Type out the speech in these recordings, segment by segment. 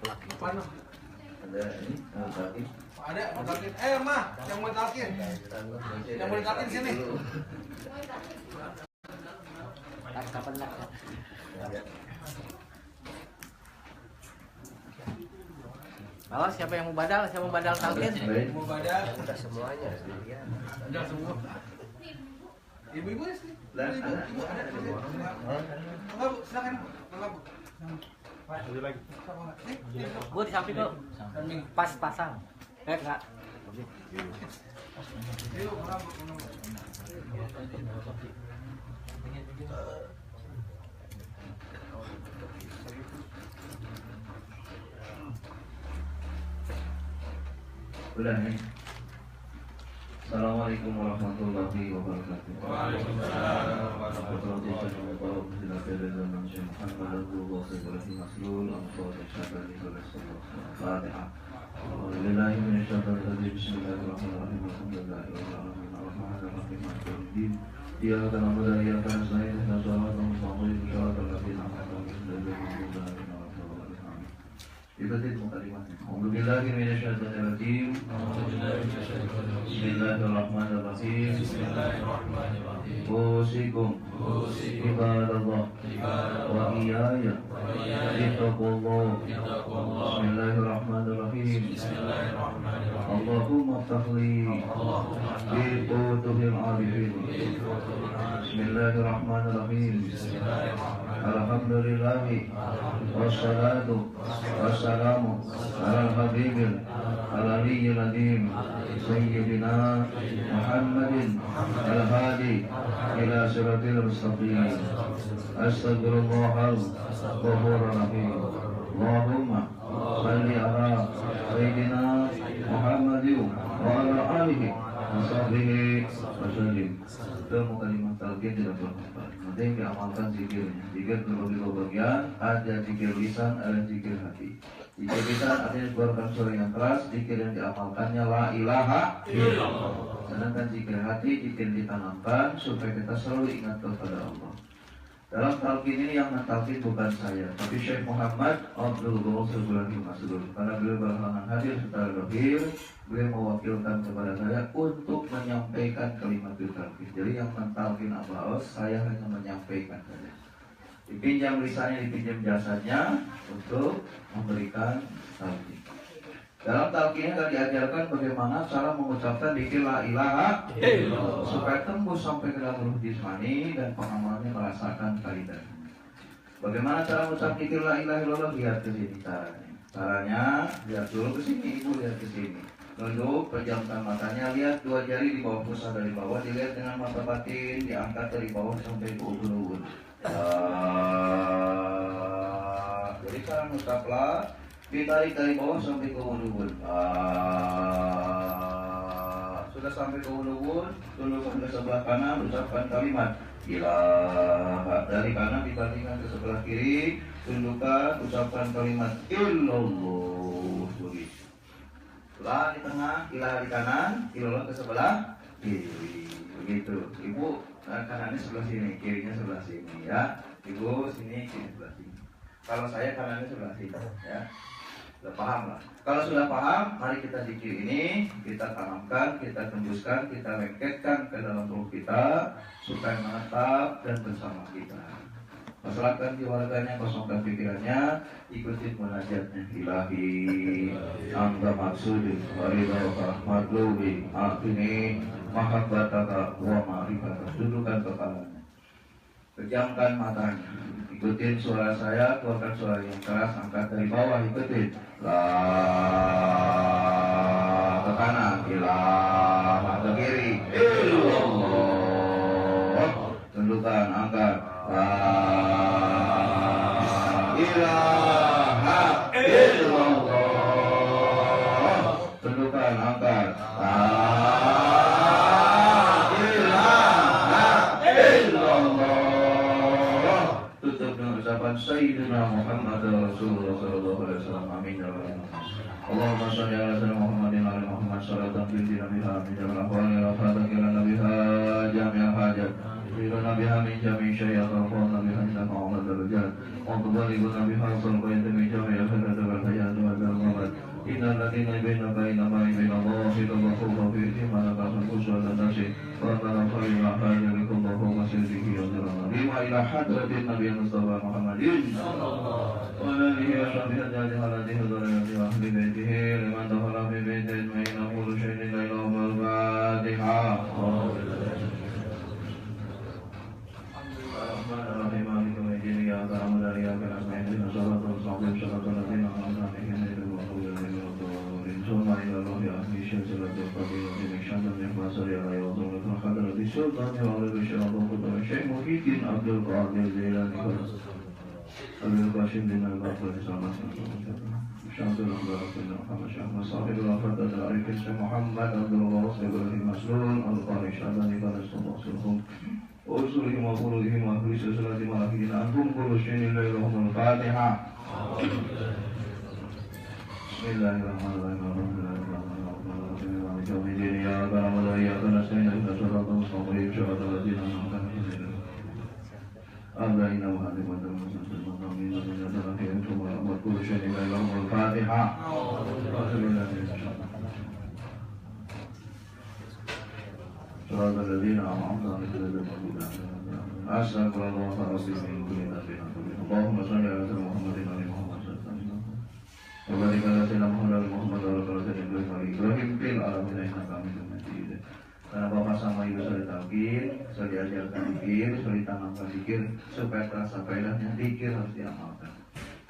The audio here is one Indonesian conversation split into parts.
Mana? Ada ini, talqin. Ada, talqin. Mah, yang mau talqin. Yang mau talqin sini. Kapan nak? Malah siapa yang mau badal? Siapa mau badal talqin? Mau badal. Udah semuanya. Udah semua. Ibu-ibu ya sini. Ibu ada. Enggak, Bu, silakan. Enggak, Bu. Lagi. Bu di samping kok. Pas pasang. Enggak. Ayo, enggak, Bu. Udah nih. Assalamualaikum warahmatullahi wabarakatuh. Waalaikumsalam warahmatullahi Bismillahirrahmanirrahim. Usikum ibadallah wa iyaya ittaqullah. Bismillahirrahmanirrahim. Allahumma ftahli bi qutubil arifin. Bismillahirrahmanirrahim. Alhamdulillahi wassalatu wassalamu ala habibil aliyil adim sayyidina Muhammadin al-hadi ila siratil mustaqim. Astaghfirullahal ghafurur rahim. Allahumma salli ala sayyidina Muhammadin wa ala alihi wa sahbihi wa sallim. Itu kalimat talqin tidak berhafal. Nanti diamalkan zikirnya. Zikir terbagi dua bagian, ada zikir lisan, ada zikir hati. Zikir lisan artinya dikeluarkan suara yang keras, zikir yang diamalkannya la ilaha illallah. Sedangkan zikir hati, zikir ditanamkan supaya kita selalu ingat kepada Allah. Dalam talqin ini yang mentalqin bukan saya, tapi Syekh Muhammad Abdul Ghafur Masrur. Karena beliau berhalangan hadir secara lahir, beliau mewakilkan kepada saya untuk menyampaikan kalimat talqin. Jadi yang mentalqin apa? Saya hanya menyampaikan saja. Dipinjam lisannya, dipinjam jasadnya untuk memberikan talqin. Dalam talqin akan diajarkan bagaimana cara mengucapkan dzikir la ilaha illallah supaya tembus sampai ke dalam ruh jismani dan pengamalnya merasakan kaidah. Bagaimana cara mengucap dzikir la ilaha illallah? Lihat ke sini caranya. Caranya lihat dulu ke sini, ibu lihat ke sini. Nunduk, pejamkan matanya, lihat dua jari di bawah pusat dari bawah, dilihat dengan mata batin, diangkat dari bawah sampai ke ubun-ubun. Jadi cara mengucaplah ditarik dari bawah sampai ke ubun-ubun. Sudah sampai ke ubun-ubun, tundukkan ke sebelah kanan, ucapkan kalimat ilah. Dari kanan dibandingkan ke sebelah kiri, tundukkan, ucapkan kalimat illallah. Ilah di tengah, ilah di kanan, illallah ke sebelah kiri. Begitu. Ibu kanannya sebelah sini, kirinya sebelah sini ya. Ibu sini, kiri sebelah sini. Kalau saya kanannya sebelah sini ya. Sudah paham lah. Kalau sudah paham, mari kita zikir ini, kita tanamkan, kita tembuskan, kita lengketkan ke dalam ruh kita supaya menetap dan bersama kita. Masalahkan keluarganya, kosongkan pikirannya, ikuti munajatnya. Ilahi, anta maksudi, waridauka, madlubi, akini, mahabbataka, wa ma'rifata. Dudukkan kepalanya. Pejamkan matanya. Ikutin suara saya, keluarkan suara yang keras, angkat dari bawah, ikutin. La ke kanan, ilah ke kiri, illallah. Tundukkan, angkat. La ilaha illallah. Tundukkan, angkat. La ilaha illallah. Sayyidina Muhammad Rasulullah sallallahu alaihi wasallam. Amin ya rabbal alamin. Allahumma shalli ala sayyidina Muhammadin wa ala Muhammad sallallahu alaihi wasallam. Min jamil ahwali wa fadhkira nabiha jami'al hajat. Firana biha min jami'i syai'at wa qawna biha inna ma'amad darajat. Wa tubaliguna biha sallallahu min jami'al hajat wal hayat wa Hadina baina baina Allah Allahu fihi ma naqasan usul nasi wa tarafai ma hajalikum Allahu masyidihi wa zalama bima ila hadratin Nabi Mustafa Muhammadin wa alihi wa sahbihi ajma'in halatihi wa dhurriyyatihi wa ahli baitihi liman dakhala fi baitin ma innahu syai'un la ilaha Al-Fatihah. Bismillahirrahmanirrahim. Maliki yaumiddin. Iyyaka na'budu wa iyyaka nasta'in. Ihdinas siratal mustaqim. Siratal ladzina an'amta 'alaihim ghairil maghdubi 'alaihim waladdallin. Summa ila Allahi ahli syai'atul fadil min syai'in yahmasari ala yawmil hadrati sultani wa ala syai'atul qudra syai' muhyiddin Abdul Qadir Jailani Abdul Qasim bin Al-Baqir Syamsul Al-Baqir Muhammad Syahmad Sahibul Al-Fatah Al-Arifin Syekh Muhammad Abdul Ghawas Ibrahim Maslun Al-Qari Syadani Qadastullah Sulhum Usulihim wa qulihim wa ahli silsilatim wa lahidin antum kullu syai'in lahumul Fatihah. Bismillahirrahmanirrahim. Ya karam wa ya kanasina inna suratul mustaqim syaratul ladzina an'amta 'alaihim. Allahumma wa hadhihi wa sallallahu alaihi wa kullu syai'in lahumul Fatihah. Surah Al-Ladina Am'amta Astagfirullah Al-Azim Allahumma salli ala sayyidina Muhammadin wa ali Muhammad wa barik ala sayyidina Muhammad wa ala sayyidina Ibrahim fil alamin innaka Hamidum Majid. Karena Bapak sama Ibu sudah talqin, sudah diajarkan zikir, sudah ditanamkan zikir supaya terasa faedahnya. Zikir harus diamalkan.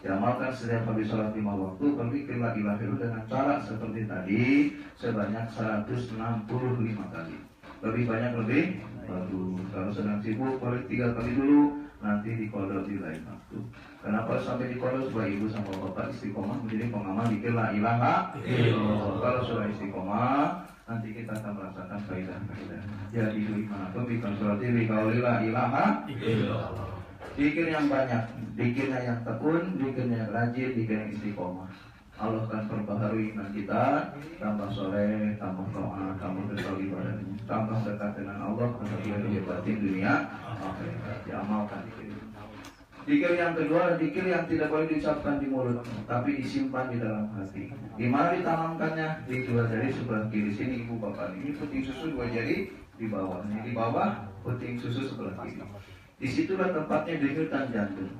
Diamalkan setiap habis sholat 5 waktu, berzikir la ilaha illallah dengan cara seperti tadi sebanyak 165 kali. Lebih banyak lebih bagus. Kalau sedang sibuk boleh 3 kali dulu, nanti dikodok di lain waktu. Kenapa sampai dikodok? Supaya ibu sama bapak istiqomah menjadi pengamal zikir la ilaha illallah. Kalau sudah istiqomah, nanti kita akan merasakan faedah-faedah. Jadi dimanapun bikin surat ini kauli la ilaha illallah. Zikir yang banyak, zikirnya yang tekun, zikirnya yang rajin, zikir yang istiqomah. Allah akan perbaharui iman kita, tambah soleh, tambah doa, tambah dekat ibadahnya, tambah dekat dengan Allah, agar dia dihebatin dunia, diamalkan zikir. Zikir yang kedua, zikir yang tidak boleh diucapkan di mulut, tapi disimpan di dalam hati. Di mana ditanamkannya? Di 2 jari sebelah kiri sini ibu bapak ini puting susu 2 jari di bawah, ini di bawah puting susu sebelah kiri. Disitulah tempatnya denyutan jantung.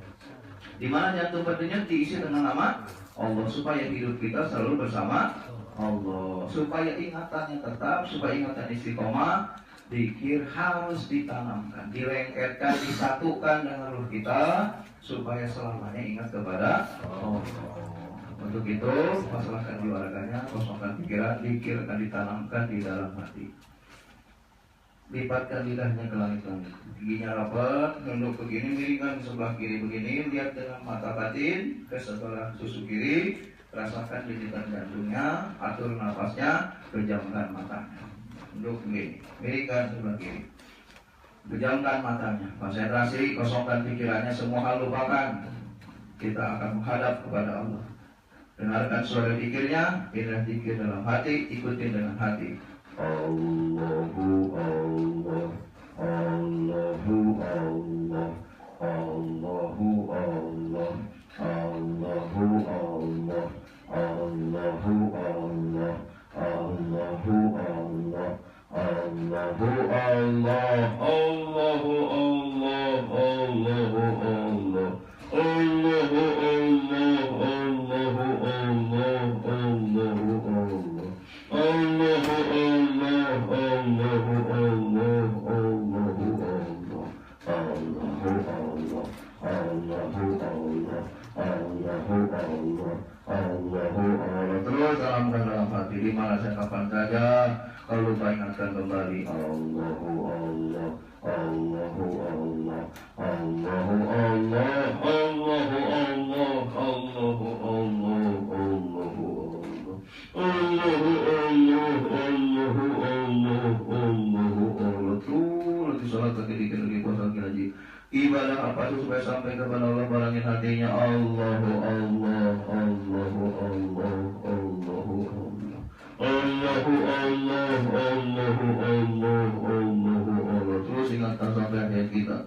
Di mana jantung berdenyut diisi dengan nama Allah, supaya hidup kita selalu bersama Allah, supaya ingatannya tetap, supaya ingatan istiqomah. Zikir harus ditanamkan, dilengketkan, disatukan dengan ruh kita, supaya selamanya ingat kepada Allah. Untuk itu, masalahkan jiwa-raganya, kosongkan pikiran, zikir akan ditanamkan di dalam hati. Lipatkan lidahnya ke langit-langit, giginya rapat, nunduk begini, miringkan sebelah kiri begini, lihat dengan mata batin ke sebelah susu kiri, rasakan denyutan jantungnya, atur nafasnya, pejamkan matanya. Nunduk begini, miringkan sebelah kiri, pejamkan matanya, konsentrasi, kosongkan pikirannya, semua hal lupakan. Kita akan menghadap kepada Allah. Dengarkan suara zikirnya, inilah zikir dalam hati, ikutin dengan hati. Allahu Allah, Allahu Allah, Allahu Allah, Allahu Allah, Allahu Allah, Allahu Allah, Allahu Allah, Allahu Allah, Allahu Allah, Allahu Allah, Allahu Allah, Allahu Allah. Allah Allah Allah Allah Allah Allah Allah Allah Allah. Terus dalamkan dalam hati, di mana saya kapan saja, kalau lupa ingatkan kembali Allahu Allah Allahu Allah Allahu Allah Allahu Allah Allahu Allah Allahu Allahu Allah Allahu Allah Allahu Allah. Tuh nanti sholat lagi dikit lagi, puasa lagi haji. Ibadah apa itu supaya sampai kepada Allah, barangin hatinya Allahu Allah Allahu Allah Allahu Allah Allahu Allah Allahu Allah Allahu Allah. Terus ingatkan sampai akhir kita,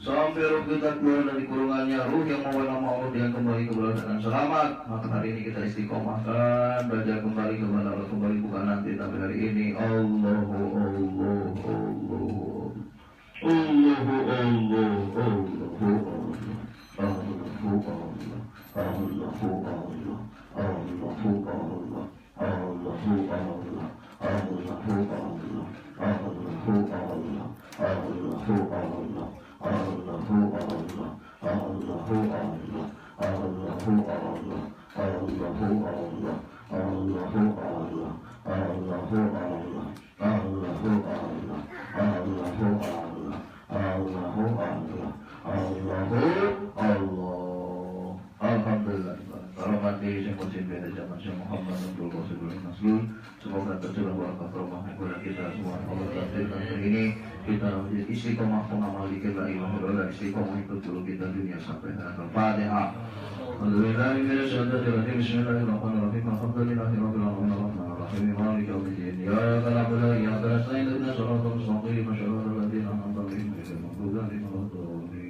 sampai rugi kita keluar dari kurungannya, ruh yang mewarna maut yang kembali kepada dengan selamat. Maka hari ini kita istiqomahkan, belajar kembali kepada Allah, kembali bukan nanti tapi hari ini. Allahu Alhamdulillah. Kalau mati saya kucing beda zaman Syekh Muhammad Abdul Qasim Maslul. Semoga tercurah berkah rahmat kepada kita semua. Allah takdirkan hari ini kita istiqomah pengamal zikir la ilaha illallah, istiqomah itu dulu kita dunia sampai akhir. Al-Fatihah. Bismillahirrahmanirrahim. Alhamdulillahirabbil alamin arrahmanirrahim maliki yaumiddin. Iyyaka na'budu wa iyyaka nasta'in ihdinas siratal mustaqim siratal ladzina an'amta 'alaihim ghairil maghdubi 'alaihim waladdallin.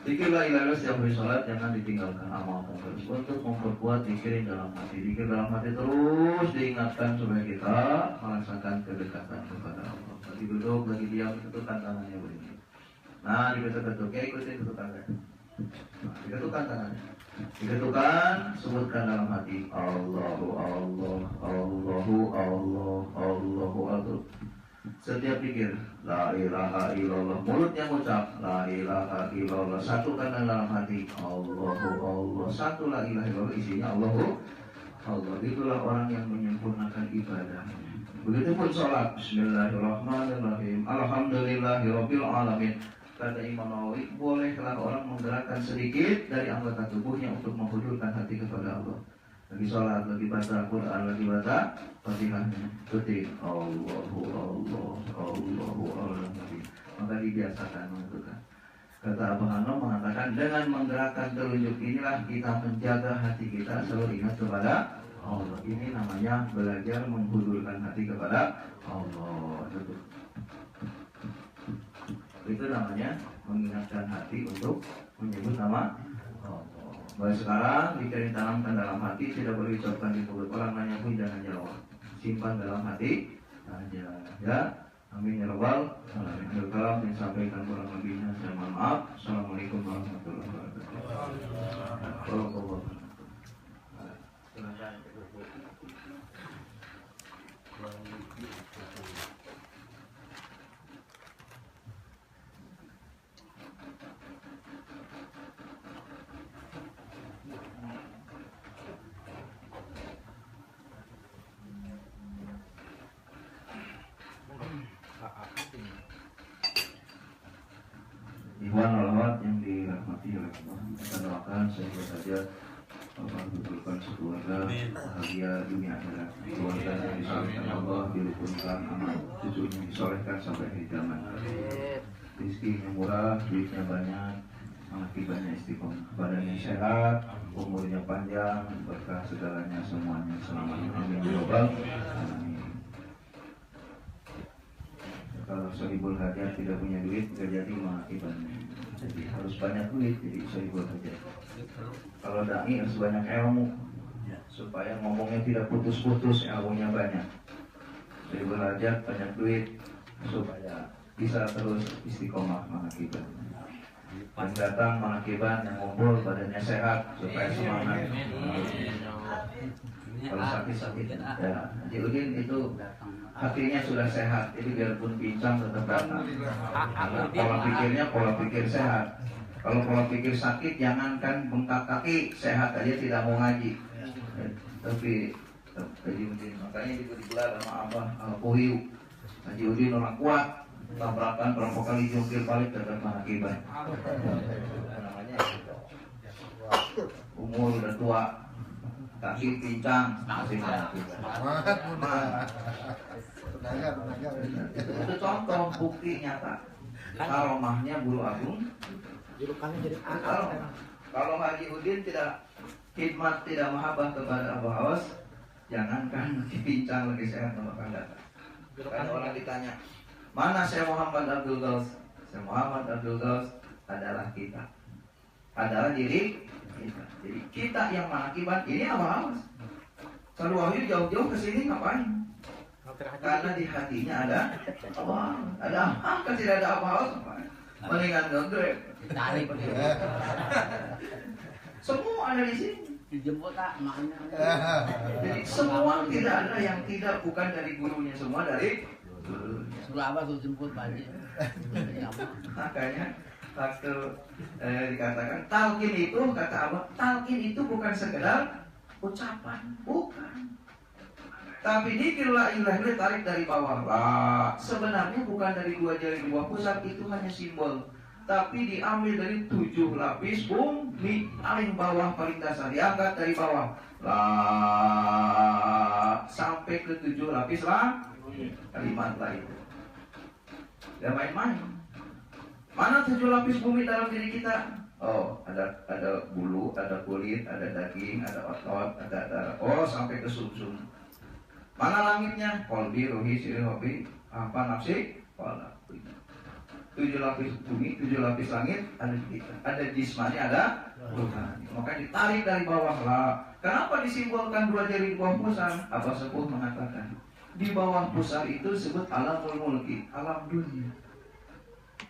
Zikir la ilaha illallah setiap hari sholat jangan ditinggalkan, amalkan terus untuk memperkuat zikirin dalam hati. Zikir dalam hati terus diingatkan supaya kita merasakan kedekatan kepada Allah. Lagi duduk, lagi diam, ketukan tangannya begini. Nah, diketuk-ketuk, ya ikutin ketukannya. Nah, diketukan tangannya. Diketukan, sebutkan dalam hati Allahu Allah, Allahu Allah, Allahu Allah. Setiap pikir la ilaha illallah, mulutnya mengucap la ilaha illallah, satukan dalam hati Allahu Allah, satu la ilaha illallah, isinya Allahu Allah. Itulah orang yang menyempurnakan ibadah. Begitupun sholat. Bismillahirrahmanirrahim. Alhamdulillahirabbil alamin. Kata Imam Nawawi, bolehlah orang menggerakkan sedikit dari anggota tubuhnya untuk menghudurkan hati kepada Allah. Lagi sholat, lagi baca Quran, lagi baca Fatihahnya, ikuti Allahu Allah, Allahu Allah. Maka dibiasakan menentukan. Kata Abah Hanom mengatakan, dengan menggerakkan telunjuk inilah kita menjaga hati kita selalu ingat kepada Allah. Ini namanya belajar menghudurkan hati kepada Allah. Itu namanya mengingatkan hati untuk menyebut nama Allah. Mulai sekarang jika ditanamkan dalam hati, tidak boleh diucapkan di mulut, orang nanya pun jangan jawab, simpan dalam hati aja, ya. Amin ya rabbal alamin. Kalau disampaikan kurang lebihnya saya mohon maaf. Assalamualaikum warahmatullahi wabarakatuh. Ikhwan wal yang dirahmati oleh Allah, kita doakan semoga saja Allah betulkan sekeluarga bahagia dunia akhirat, keluarga yang disolehkan Allah, dirukunkan anak cucunya disolehkan sampai akhir zaman. Rizkinya murah, duitnya banyak, akibatnya istiqomah, badannya sehat, umurnya panjang, berkah segalanya semuanya selamanya. Amin ya rabbal alamin. Kalau sahibul hajat tidak punya duit, tidak jadi mengakibatnya. Jadi harus banyak duit, jadi sahibul hajat. Kalau dai harus banyak ilmu, supaya ngomongnya tidak putus-putus, ilmunya banyak. Sahibul hajat banyak duit, supaya bisa terus istiqomah mengakibatnya. Yang datang mengakibat, yang ngumpul badannya sehat, supaya semangat. Kalau sakit-sakit, ya Haji Udin itu hatinya sudah sehat, jadi biarpun pincang tetap datang. Karena pola pikir sehat. Kalau pola pikir sakit, jangankan bengkak kaki, sehat aja tidak mau ngaji. Tapi Haji Udin, makanya digelar sama Abah Al-Puhiu. Haji Udin orang kuat, tabrakan berapa kali jungkir balik tetap mengakibat. Namanya umur udah tua, kaki pincang, masih mengakibat. Itu contoh bukti nyata. Karomahnya Guru Agung. Julukannya jadi Kalau Haji Udin tidak khidmat, tidak mahabbah kepada Abu Awas, jangankan pincang lagi sehat bakal datang. Kalau orang ditanya, mana Syekh Muhammad Abdul Ghaus? Muhammad Abdul Ghaus adalah kita, adalah diri kita. Jadi kita yang mengakibat ini apa? Kalau Wahyu jauh-jauh ke sini ngapain? Karena di hatinya ada apa? Ada apa? Tidak ada apa-apa. Mendingan ngegrab. Tarik. Semua ada di sini. Dijemput tak maknya. Jadi semua tidak ada yang tidak bukan dari gurunya, semua dari gurunya. Suruh apa tuh jemput balik. Makanya waktu dikatakan talqin itu, kata Abah, talqin itu bukan sekedar ucapan, bukan. Tapi dikir la ilaha illallah tarik dari bawah. Sebenarnya bukan dari dua jari dua pusat, itu hanya simbol. Tapi diambil dari 7 lapis bumi paling bawah, paling dasar, diangkat dari bawah sampai ke 7 lapis kalimat lain. Gak main-main. Mana 7 lapis bumi dalam diri kita? Oh, ada bulu, ada kulit, ada daging, ada otot, ada darah. Oh, sampai ke sumsum. Mana langitnya? Kolbi, rohi, siri, hobi, apa nafsi? Wala. 7 lapis bumi, 7 lapis langit ada di kita. Ada jismani, ada rohani. Maka ditarik dari bawah lah. Kenapa disimbolkan 2 jari di bawah pusar? Abah Sepuh mengatakan di bawah pusar itu disebut alamul mulki, alam dunia.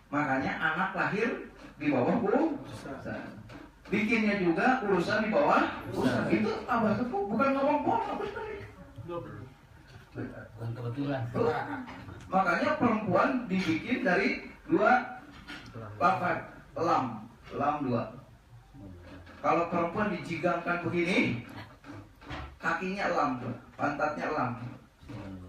Makanya anak lahir di bawah pusar. Bikinnya juga urusan di bawah pusar. Itu Abah Sepuh bukan ngomong bohong. Bukan kebetulan. Makanya perempuan dibikin dari 2 lapan, lam 2. Kalau perempuan dijigangkan begini, kakinya lam, pantatnya lam.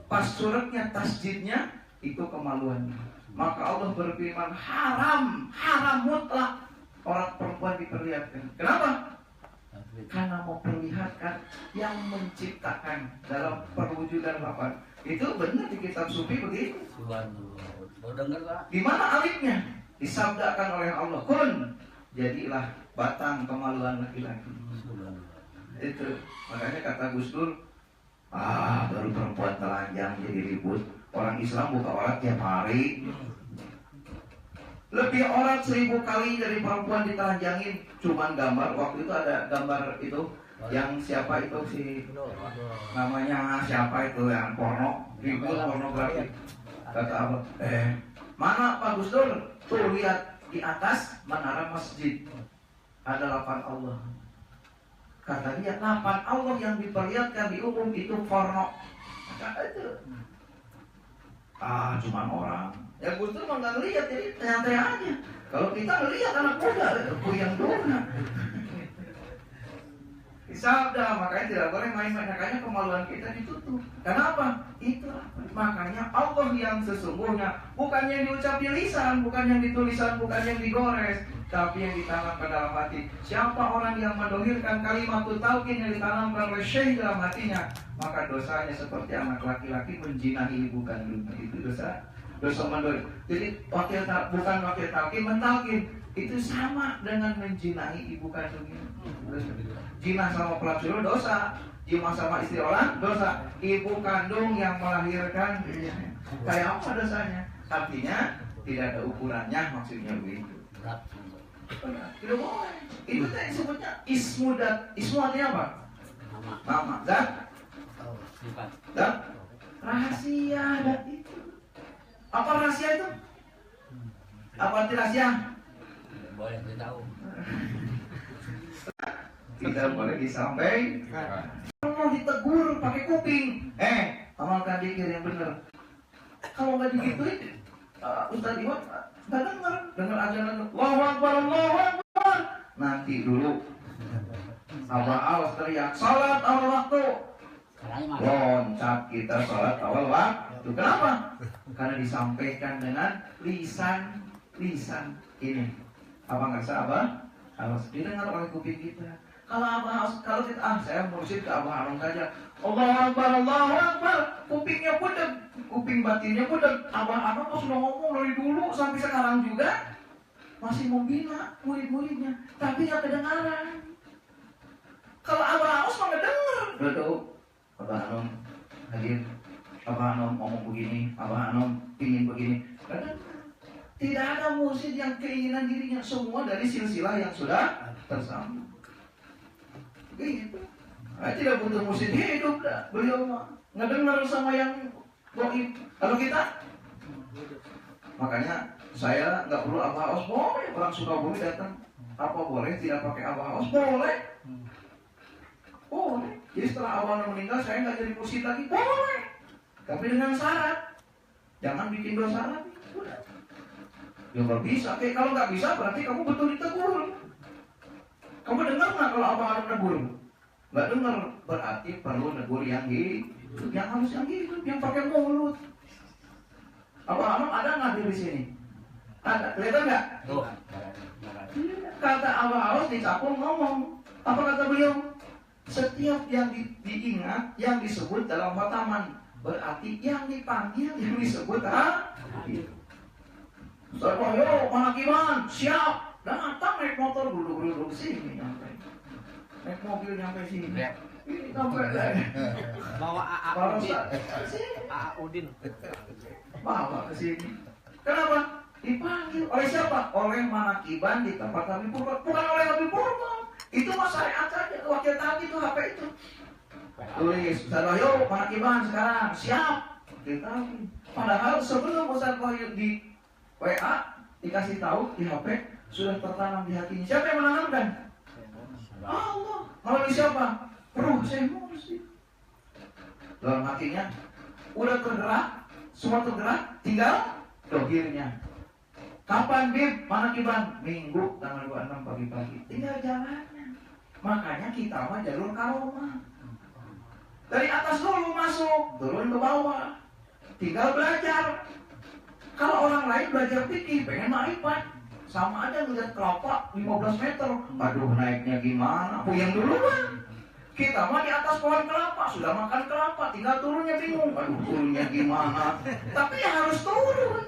Pas suratnya tasjidnya itu kemaluannya. Maka Allah berfirman haram mutlak orang perempuan diperlihatkan. Kenapa? Karena memperlihatkan yang menciptakan dalam perwujudan lapan. Itu benar di kitab sufi begitu. Di mana alifnya? Disabdakan oleh Allah, kun, jadilah batang kemaluan laki-laki. Itu makanya kata Gus Dur, baru perempuan telanjang jadi ribut. Orang Islam buka aurat tiap hari. Lebih aurat 1000 kali dari perempuan ditelanjangin. Cuman gambar, waktu itu ada gambar itu yang siapa itu si namanya siapa itu yang porno, ribut pornografi. Kata Allah, mana Pak Gus Dur? Tuh lihat di atas menara masjid ada lapan Allah. Kata dia, lapan Allah yang diperlihatkan di umum itu porno. Kata itu, cuma orang. Ya Gus Dur nggak ngelihat, jadi nyantai aja. Kalau kita ngelihat anak muda, yang dona. Sabda, makanya tidak boleh main-main. Makanya kemaluan kita ditutup. Kenapa? Itulah makanya Allah yang sesungguhnya, bukan yang diucap di lisan, bukan yang ditulisan, bukan yang digores, tapi yang ditanam ke dalam hati. Siapa orang yang mendohirkan kalimat talqin yang ditanamkan oleh syekh dalam hatinya, maka dosanya seperti anak laki-laki menjinahi ibu kandungnya. Itu dosa mendohir. Jadi bukan wakil talqin, mentalqin itu sama dengan menjinahi ibu kandungnya. Jinah sama pelacur dosa, jinah sama istri orang dosa, ibu kandung yang melahirkan kayak apa dosanya? Artinya tidak ada ukurannya, maksudnya begitu. Tidak boleh. Itu tadi disebutnya ismudat. Ismu artinya apa? Nama. Dan rahasia. Dan itu apa rahasia itu? Apa arti rahasia? Boleh tahu. Tidak boleh disampaikan. Kalau ditegur pakai kuping, amalkan dikir yang benar. Kalau nggak digituin, Ustaz Iwan nggak dengar ajaran Allahu Akbar, Allahu Akbar. Nanti dulu Abah awas teriak salat awal waktu, loncat kita salat awal waktu. Kenapa? Karena disampaikan dengan lisan ini. Apa nggak sah Abah? Harus didengar oleh kuping kita. Kalau kita saya mursyid ke Abah Harun saja. Allahu Akbar, Allahu Akbar. Kupingnya budeg, kuping batinnya budeg. Abah Harun sudah ngomong dari dulu sampai sekarang juga masih membina murid-muridnya, tapi nggak kedengaran. Kalau Abah Harun mah nggak dengar. Betul. Abah Harun hadir. Abah Harun ngomong begini, Abah Harun ingin begini. Nggak dengar. Tidak ada mursyid yang keinginan dirinya, semua dari silsilah yang sudah tersambung. Begitu. Nah, tidak butuh mursyid hidup dah. Beliau ngedengar sama yang goib. Kalau kita, makanya saya nggak perlu Abah Aos. Boleh orang Sukabumi datang, apa boleh tidak pakai Abah Aos? Boleh. Boleh. Jadi setelah Abah meninggal saya nggak jadi mursyid lagi. Boleh. Tapi dengan syarat, jangan bikin 2 syarat. Udah. Ya nggak bisa. Kalau nggak bisa berarti kamu betul ditegur. Kamu dengar nggak kalau Abah Anom negur? Nggak dengar, berarti perlu negur yang hidup, yang harus yang hidup, yang pakai mulut. Abah Anom ada nggak di sini? Ada, kelihatan nggak? Kata Abah Aos di Capung ngomong, apa kata beliau? Setiap yang diingat, yang disebut dalam khataman, berarti yang dipanggil, yang disebut Ustaz Wahyo, mana Kiman? Siap. Datang naik motor dulu sini nyampe. Naik mobil nyampe sini. Ini sampai Bawa AA Udin. AA Udin. Bawa ke sini. Kenapa? Dipanggil oleh siapa? Oleh Manakiban di tempat Habib Purba. Bukan oleh Habib Purba. Itu mas syariat saja. Wakil tadi itu HP itu. Tulis Ustaz Wahyo, Manakiban sekarang. Siap. Kita. Padahal sebelum Ustaz Wahyo di WA dikasih tahu di HP sudah tertanam di hatinya. Siapa yang menanamkan? Allah. Melalui siapa? Ruh saya mursyid. Dalam hatinya udah tergerak, semua tergerak, tinggal dohirnya. Kapan Bib? Manakiban? Minggu tanggal 26 pagi-pagi. Tinggal jalannya. Makanya kita mah jalur karomah. Dari atas dulu masuk, turun ke bawah. Tinggal belajar. Kalau orang lain belajar fikih, pengen ma'rifat, sama aja ngeliat kelapa 15 meter. Aduh, naiknya gimana? Puyeng duluan. Kita mah di atas pohon kelapa, sudah makan kelapa, tinggal turunnya bingung. Aduh, turunnya gimana? Tapi ya harus turun.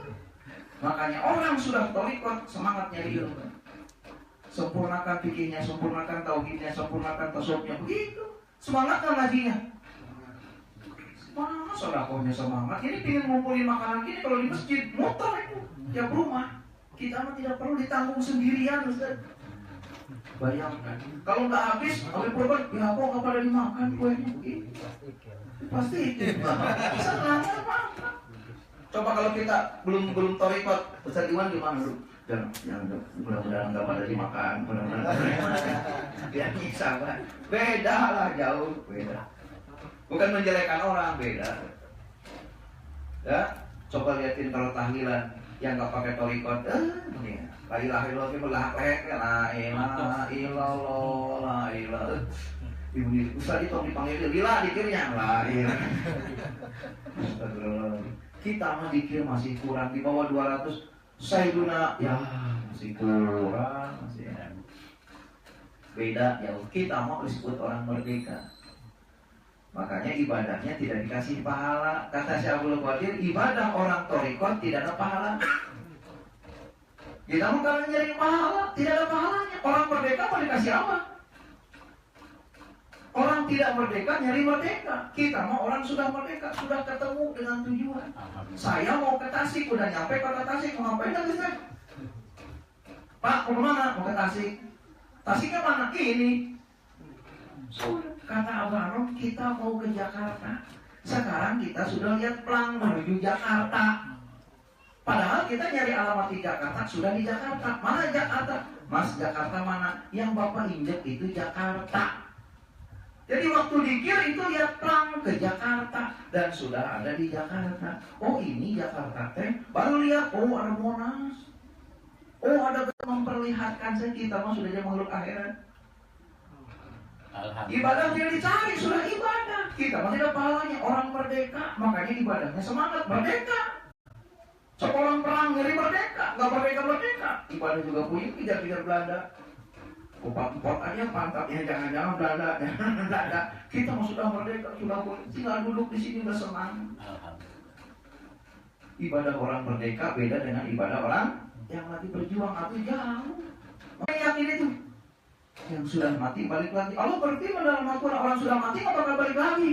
Makanya orang sudah thariqat, semangatnya ilmu. Sempurnakan fikihnya, sempurnakan tauhidnya, sempurnakan tasawufnya. Begitu. Semangatnya ngajinya. Mana sodakohnya semangat. Ini pengen ngumpulin makanan gini kalau di masjid muter itu tiap rumah. Kita mah tidak perlu ditanggung sendirian, Ustaz. Bayangkan kalau nggak habis, Habib Purba, ya kok nggak pada dimakan kuenya begini? Pasti senang makan. Coba kalau kita belum thariqat, Ustaz Iwan gimana dulu? Jangan mudah-mudahan nggak pada dimakan, mudah-mudahan. Biar bisa, Pak. Beda lah, jauh beda. Bukan menjelekan orang, beda. Ya, coba liatin kalau tahlilan yang nggak pakai thariqat, ini la ilaha illallah melahek, la ilaha illallah, la ilaha. Ibu Ustaz itu dipanggil lila dikirnya, la ilaha. Kita mah dikir masih kurang, di bawah 200. Sayyiduna ya masih kurang, masih beda ya. Kita mau disebut orang merdeka. Makanya ibadahnya tidak dikasih pahala. Kata Syekh Abdul Qadir, ibadah orang thariqat tidak ada pahala. Kita mau kalau nyari pahala, tidak ada pahalanya. Orang merdeka mau dikasih apa? Orang tidak merdeka nyari merdeka. Kita mau orang sudah merdeka, sudah ketemu dengan tujuan. Saya mau ke Tasik, udah nyampe kota Tasik, mau ngapain lagi Ustaz? Pak, mau kemana? Mau ke Tasik. Tasiknya mana? Ini. Sudah, kata Abah Anom, kita mau ke Jakarta. Sekarang kita sudah lihat pelang menuju Jakarta. Padahal kita nyari alamat di Jakarta, sudah di Jakarta. Mana Jakarta? Mas, Jakarta mana? Yang Bapak injek itu Jakarta. Jadi waktu dikir itu lihat pelang ke Jakarta dan sudah ada di Jakarta. Oh ini Jakarta teh. Baru lihat, oh ada Monas. Oh ada memperlihatkan saya kita mah sudah jadi makhluk akhirat. Ibadah yang dicari sudah ibadah. Kita masih ada pahalanya. Orang merdeka, makanya ibadahnya semangat merdeka. Seorang perang ngeri merdeka, nggak merdeka. Ibadah juga punya kejar-kejar Belanda. Empat aja pantatnya jangan-jangan Belanda. Kita mau sudah merdeka, sudah boleh tinggal duduk di sini udah senang. Ibadah orang merdeka beda dengan ibadah orang yang lagi berjuang atau jauh. Yakin itu. Yang sudah mati balik lagi. Allah berfirman dalam Al-Quran, orang sudah mati nggak bakal balik lagi.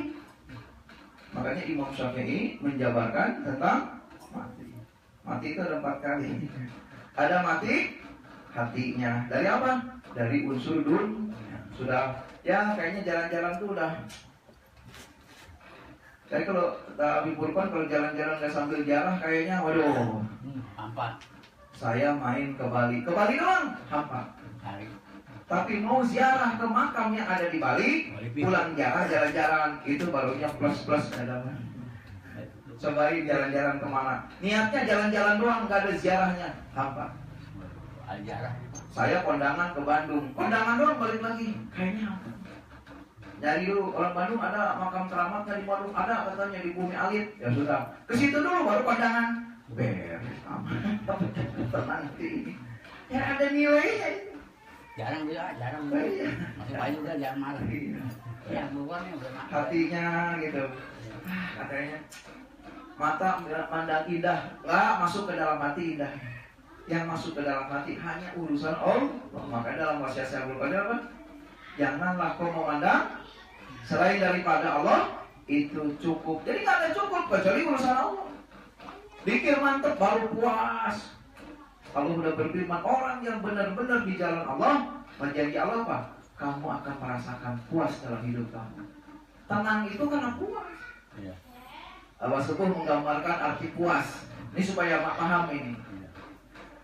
Makanya Imam Syafi'i menjabarkan tentang mati. Mati itu ada 4 kali. Ada mati hatinya. Dari apa? Dari unsur dunia. Sudah ya kayaknya jalan-jalan tuh udah. Saya kalau Habib Burhan kalau jalan-jalan nggak sambil jarah kayaknya waduh. Hampa. Saya main ke Bali doang hampa. Tapi mau ziarah ke makam yang ada di Bali, pulang jarah jalan-jalan itu barunya plus ada. Cobain jalan-jalan kemana? Niatnya jalan-jalan doang, nggak ada ziarahnya, hampa. Saya kondangan ke Bandung, kondangan doang balik lagi, kayaknya hampa. Nyari dulu orang Bandung ada makam keramatnya di Bandung ada katanya di Bumi Alit, ya sudah. Ke situ dulu baru kondangan. Beres, aman. Tenang ini. Ya ada nilainya itu. Jarang. Masih banyak udah jarang malam. Ya, bukannya udah malam. Hatinya gitu. Katanya mata mandang indah, nggak masuk ke dalam hati indah. Yang masuk ke dalam hati hanya urusan Allah. Maka dalam wasiat saya berkata apa? Janganlah kau memandang selain daripada Allah itu cukup. Jadi nggak ada cukup kecuali urusan Allah. Pikir mantep baru puas. Kalau udah berfirman orang yang benar-benar di jalan Allah, menjadi Allah apa? Kamu akan merasakan puas dalam hidup kamu. Tenang itu karena puas. Iya. Abah Sepuh menggambarkan arti puas. Ini supaya Mak paham ini.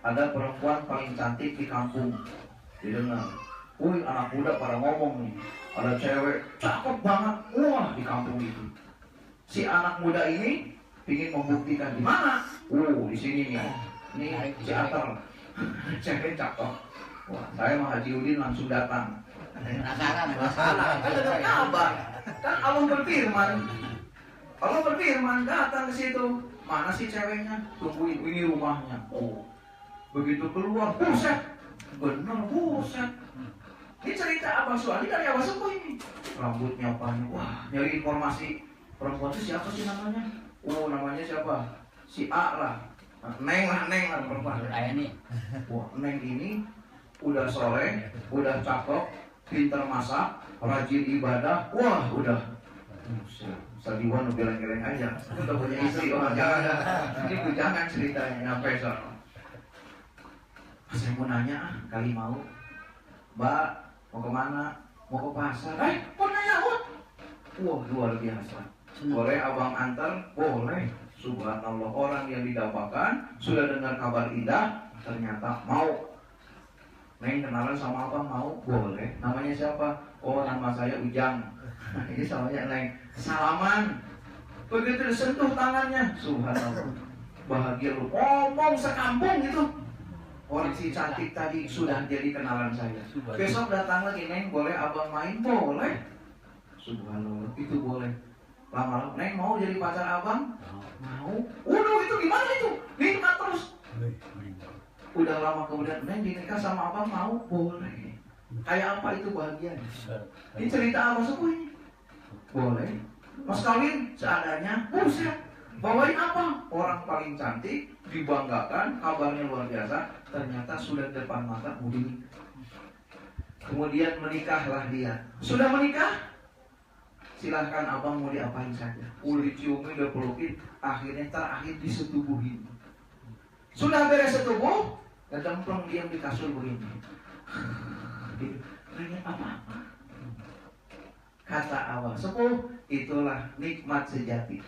Ada perempuan paling cantik di kampung. Didengar. Wih anak muda pada ngomong nih. Ada cewek cakep banget. Wah di kampung itu. Si anak muda ini ingin membuktikan di mana? Di sini nih. Ini teater. Cewek cakep. Wah saya sama Haji Udin langsung datang. Penasaran. Kan ada kabar. Kan Allah berfirman datang ke situ. Mana sih ceweknya? Tungguin ini rumahnya. Begitu keluar, buset. Bener buset. Ini cerita Abah Suali dari Abah Sepuh ini. Rambutnya panjang. Wah, nyari informasi. Perempuan itu siapa sih namanya? Namanya siapa? Si A lah. Neng lah perempuan. Kayak nih. Wah, Neng ini udah soleh, udah cakep, pintar masak, rajin ibadah. Wah, udah. Sadiwan udah geleng-geleng aja. Udah punya istri, jangan. Ini bujangan ceritanya nyampe sana. Saya mau nanya, kali mau, Mbak, mau kemana? Mau ke pasar? Mau nanya, wah, luar biasa. Boleh abang antar? Boleh. Subhanallah, orang yang didapatkan sudah dengar kabar indah, ternyata mau. Neng kenalan sama abang mau? Boleh. Namanya siapa? Nama saya Ujang. Ini samanya Neng. Salaman. Begitu disentuh tangannya, subhanallah. Bahagia lu. Ngomong sekampung gitu. Orang si cantik tadi sudah jadi kenalan saya. Besok datang lagi, Neng boleh abang main? Boleh. Subhanallah, itu boleh. Lama-lama, Neng mau jadi pacar abang? Mau. Waduh, itu gimana itu? Nikah terus. Udah lama kemudian, Neng dinikah sama abang mau? Boleh. Kayak apa itu bahagianya? Ini cerita Abah Sepuh ini. Boleh. Mas kawin seadanya. Buset. Bawain apa? Orang paling cantik, dibanggakan, kabarnya luar biasa. Ternyata sudah di depan mata mau dinikah. Kemudian menikahlah dia. Sudah menikah? Silahkan abang mau diapain saja. Udah diciumin, udah pelukin. Akhirnya terakhir disetubuhin. Sudah beres setubuh, kecemplung diam di kasur begini. Nanya apa-apa. Kata Abah Sepuh, itulah nikmat sejati.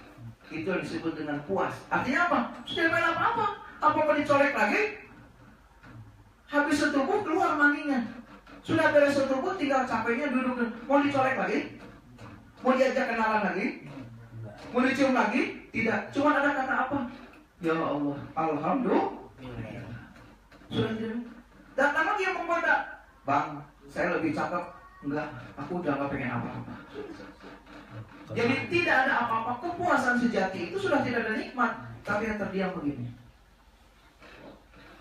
Itu yang disebut dengan puas. Artinya apa? Sudah main apa-apa. Apa mau dicolek lagi? Habis setubuh keluar maninya. Sudah beres setubuh tinggal capeknya duduk. Mau dicolek lagi? Mau diajak kenalan lagi? Mau dicium lagi? Tidak. Cuma ada kata apa? Ya Allah, alhamdulillah. Sudah jadi. Datang lagi yang menggoda. Bang, saya lebih cakep. Enggak, aku udah gak pengen apa-apa. Jadi tidak ada apa-apa. Kepuasan sejati itu sudah tidak ada nikmat. Tapi yang terdiam begini.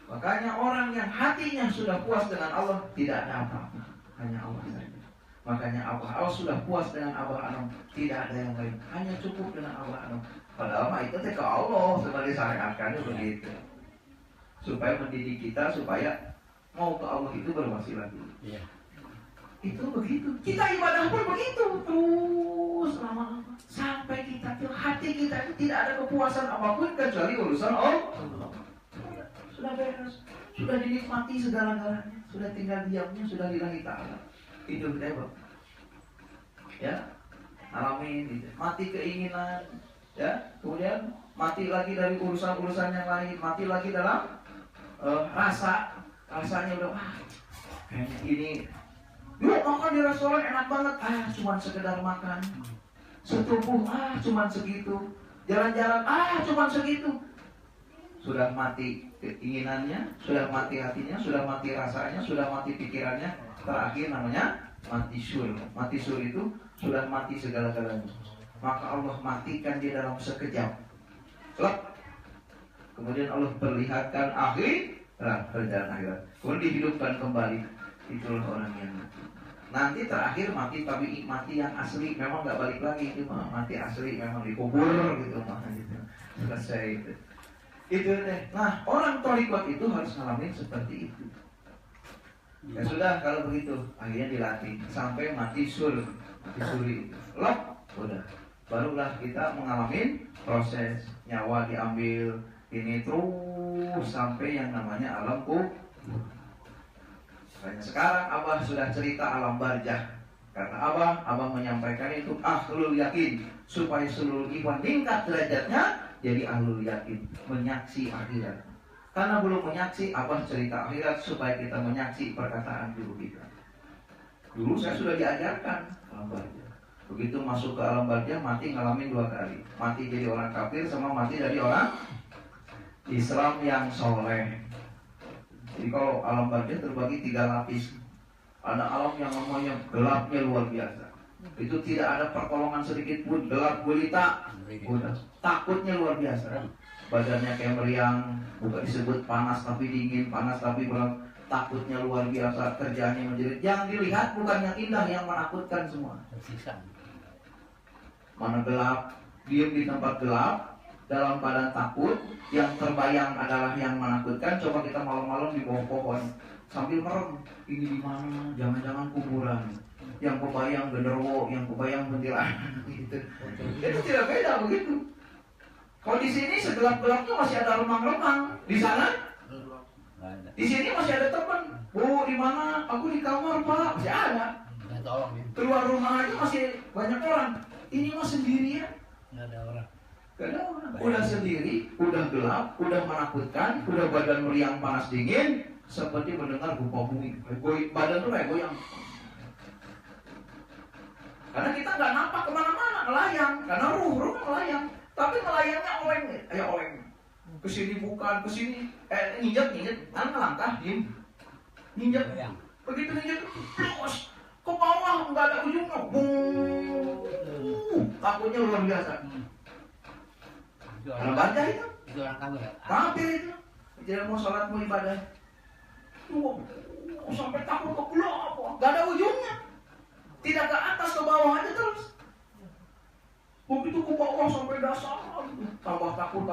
Makanya orang yang hatinya sudah puas dengan Allah, tidak ada apa-apa. Hanya Allah saja. Makanya Allah sudah puas dengan Abah Anom. Tidak ada yang lain. Hanya cukup dengan Abah Anom. Padahal mah itu ke Allah sebagai syariatkannya begitu. Supaya mendidik kita supaya mau ke Allah itu berwasilah dulu. Iya. Itu begitu. Kita ibadah pun begitu terus lama-lama sampai kita hati kita itu tidak ada kepuasan apapun kecuali urusan Allah. sudah beres, sudah dinikmati segala-galanya, sudah tinggal diamnya, sudah lillahi ta'ala. Hidup tebak. Ya, alamin gitu. Mati keinginan, ya, kemudian mati lagi dari urusan-urusan yang lain, mati lagi dalam rasanya udah kayaknya ini. Yuk makan di restoran enak banget, cuman sekedar makan. Setubuh, cuman segitu. Jalan-jalan, cuman segitu. Sudah mati keinginannya, sudah mati hatinya, sudah mati rasanya, sudah mati pikirannya. Terakhir namanya mati sur. Mati sur itu sudah mati segala-galanya. Maka Allah matikan dia dalam sekejap. Kemudian Allah perlihatkan perjalanan akhirat. Kemudian dihidupkan kembali. Itulah orang yang mati. Nanti terakhir mati, tapi mati yang asli. Memang nggak balik lagi, itu mati asli, memang dikubur gitu, gitu. Selesai itu. Itu deh. Nah, orang thariqat itu harus ngalamin seperti itu. Ya sudah, kalau begitu akhirnya dilatih sampai mati suri. Udah. Barulah kita mengalami proses nyawa diambil ini terus sampai yang namanya alam kubur. Sekarang Abah sudah cerita alam barzah. Karena Abah menyampaikan itu ahlul yakin supaya seluruh ikhwan tingkat derajatnya jadi ahlul yakin, menyaksi akhirat. Karena belum menyaksi, Abah cerita akhirat supaya kita menyaksi perkataan guru kita. Dulu saya sudah diajarkan alam barzah. Begitu masuk ke alam barzah, mati ngalamin 2 kali. Mati jadi orang kafir sama mati jadi orang Islam yang soleh. Jadi kalau alam barzah terbagi 3 lapis. Ada alam yang namanya gelapnya luar biasa. Itu tidak ada pertolongan sedikit pun, gelap gulita. Udah, takutnya luar biasa. Badannya kayak meriang, bukan disebut panas tapi dingin, panas tapi gelap. Takutnya luar biasa, kerjaannya menjerit. Yang dilihat bukan yang indah, yang menakutkan semua. Mana gelap, diam di tempat gelap, dalam keadaan takut, yang terbayang adalah yang menakutkan. Coba kita malam-malam di bawah pohon sambil merem, ini di mana? Jangan-jangan kuburan. Yang kebayang genderuwo, yang kebayang kuntilanak gitu. Itu tidak beda begitu. Kalau di sini segelap-gelapnya masih ada remang-remang, di sana, di sini masih ada teman. Oh, di mana? Aku di kamar, Pak. Masih ada. Keluar rumah aja masih banyak orang. Ini mah sendirian. Nggak ada orang. Gak ada orang. Udah sendiri, udah gelap, udah menakutkan, udah badan meriang panas dingin, seperti mendengar gempa bumi. Badan tuh kayak goyang. Karena kita nggak nampak kemana-mana, melayang. Karena ruh melayang. Tapi melayangnya oleng. Kesini bukan, kesini. Nginjek, kan ngelangkah, diem. Nginjek. Begitu nginjek, terus ke bawah, nggak ada ujungnya. Takutnya luar biasa. Kalau barzah itu orang kafir. Kafir itu. Tidak mau sholat, mau ibadah. Sampai takut ke pulau apa? Gak ada ujungnya. Tidak ke atas, ke bawah aja terus. Begitu ke bawah sampai dasar. Tambah takut.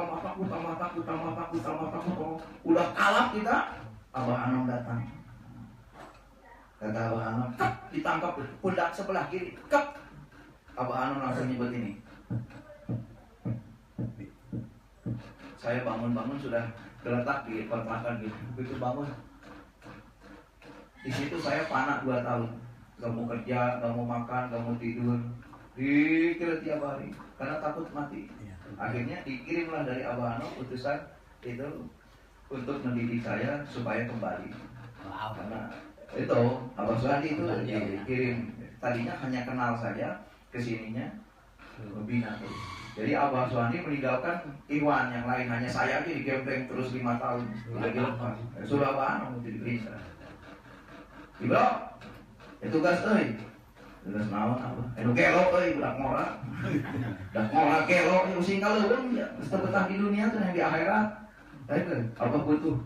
Udah kalap kita. Abah Anom datang. Kata Abah Anom, ditangkap pundak sebelah kiri. Abah Anom langsung nyebut ini. Saya bangun sudah terletak di kontrakan gitu. Begitu bangun, di situ saya panak 2 tahun. Gak mau kerja, gak mau makan, gak mau tidur. Dikira tiap hari karena takut mati. Akhirnya dikirimlah dari Abah Anom utusan itu untuk mendidik saya supaya kembali. Karena itu Abah Suhadi itu dikirim. Tadinya hanya kenal saja, kesininya membina tuh. Jadi Abah Suhadi meninggalkan Iwan, yang lain hanya saya aja digempeng terus 5 tahun. Udah dilepas. Sudah Abah Anom itu diperiksa. Ibro, itu tugas tugas naon apa? Kelo budak ngora. Budak ngora kelo using kaleuweung ya. Geus betah di dunia tuh yang di akhirat. Tapi apa butuh?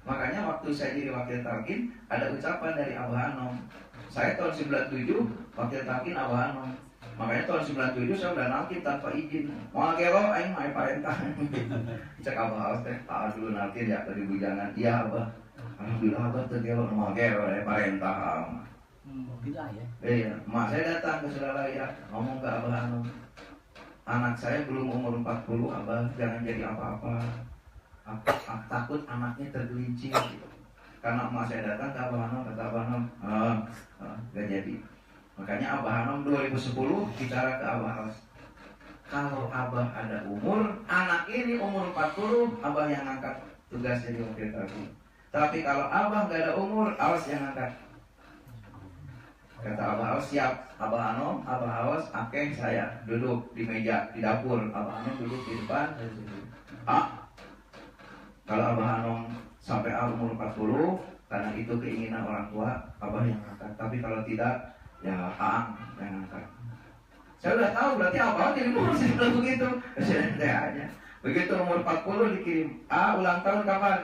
Makanya waktu saya jadi wakil talqin ada ucapan dari Abah Anom. Saya tahun 97 wakil talqin Abah Anom. Makanya tahun 97 saya udah nalkin tanpa izin. Mau kelo aing mah parentah. Cek Abah teh, "Ah dulu nalkin ya dari bujangan." Iya, Abah. Alhamdulillah Abah teh kelo mau kelo parentah. Gila ya. Iya, mak saya datang ke Surabaya ngomong ke Abah Anom. Anak saya belum umur 40, Abah jangan jadi apa-apa. takut anaknya tergelincir gitu. Karena emak saya datang ke Abah Hanom, kata Abah Hanom, gak jadi. Makanya Abah Hanom 2010 bicara ke Abah Awas, kalau Abah ada umur, anak ini umur 40, Abah yang angkat tugas jadi wakil tabung. Tapi kalau Abah gak ada umur, Awas yang angkat. Kata Abah Awas, siap. Abah Hanom, Abah Awas, Akeh saya duduk di meja di dapur, Abah Hanom duduk di depan. Kalau Abah Hanom sampai umur 40, karena itu keinginan orang tua, Abah yang angkat. Tapi kalau tidak, ya Aang yang angkat. Saya udah tahu, berarti Abah jadi umur sudah begitu. Saya aja. Begitu umur 40 dikirim, ulang tahun kapan?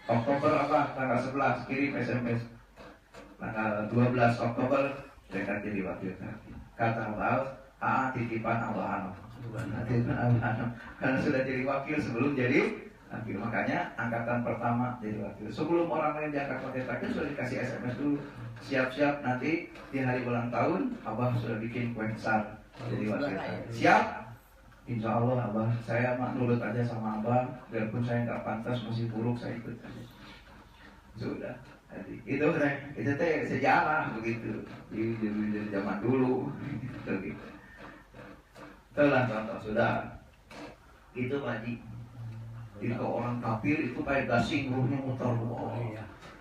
Oktober apa? Tanggal 11, kirim SMS. Tanggal 12 Oktober, saya jadi wakil terakhir. Kata Abah, titipan Abah Hanom. Titipan Abah Hanom. Karena sudah jadi wakil sebelum jadi wakil. Makanya angkatan pertama jadi wakil. Sebelum orang lain diangkat wakil terakhir sudah dikasih SMS dulu. Siap-siap nanti di hari ulang tahun Abah sudah bikin kue besar jadi wakil terakhir. Siap? Insya Allah Abah, saya nurut aja sama Abah. Biarpun saya nggak pantas masih buruk, saya ikut aja. Sudah. Itu teh sejarah begitu. Dari zaman dulu. Gitu. Itulah contoh sudah. Itu Pak Haji. Itu orang kafir itu kayak gasing ruhnya muter.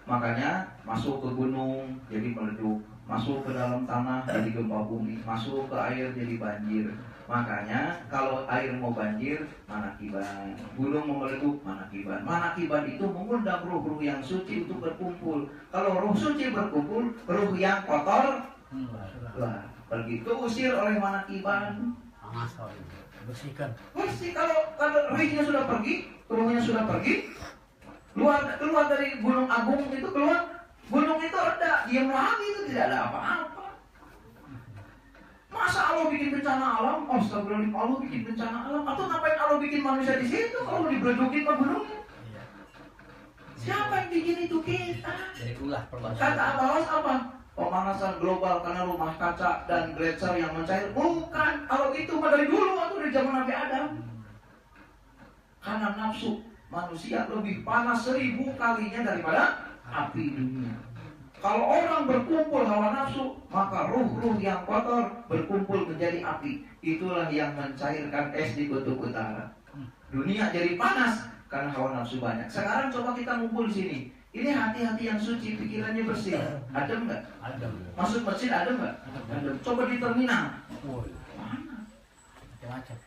Makanya masuk ke gunung jadi meleduk, masuk ke dalam tanah jadi gempa bumi, masuk ke air jadi banjir. Makanya kalau air mau banjir, manakiban. Gunung mau meleduk, manakiban. Manakiban itu mengundang ruh-ruh yang suci untuk berkumpul. Kalau ruh suci berkumpul, ruh yang kotor lah pergi. Itu usir oleh manakiban. Bersihkan. Pasti kalau ruhnya sudah pergi, ruhnya sudah pergi, keluar dari gunung agung itu keluar, gunung itu reda, diam lagi, itu tidak ada apa-apa. Masa Allah bikin bencana alam? Astagfirullahaladzim, Allah bikin bencana alam. Atau ngapain Allah bikin manusia di situ kalau dibeledukin ke gunungnya? Siapa yang bikin itu? Kita. Kata Abbas apa? Pemanasan global karena rumah kaca dan gletser yang mencair. Bukan, kalau itu dari dulu atau dari zaman Nabi Adam. Karena nafsu manusia lebih panas 1000 kalinya daripada api dunia. Kalau orang berkumpul hawa nafsu, maka ruh-ruh yang kotor berkumpul menjadi api. Itulah yang mencairkan es di kutub utara. Dunia jadi panas karena hawa nafsu banyak. Sekarang coba kita ngumpul sini. Ini hati-hati yang suci, pikirannya bersih. Adem nggak? Adem. Masuk masjid adem nggak? Adem. Coba di terminal. Panas. Macam-macam.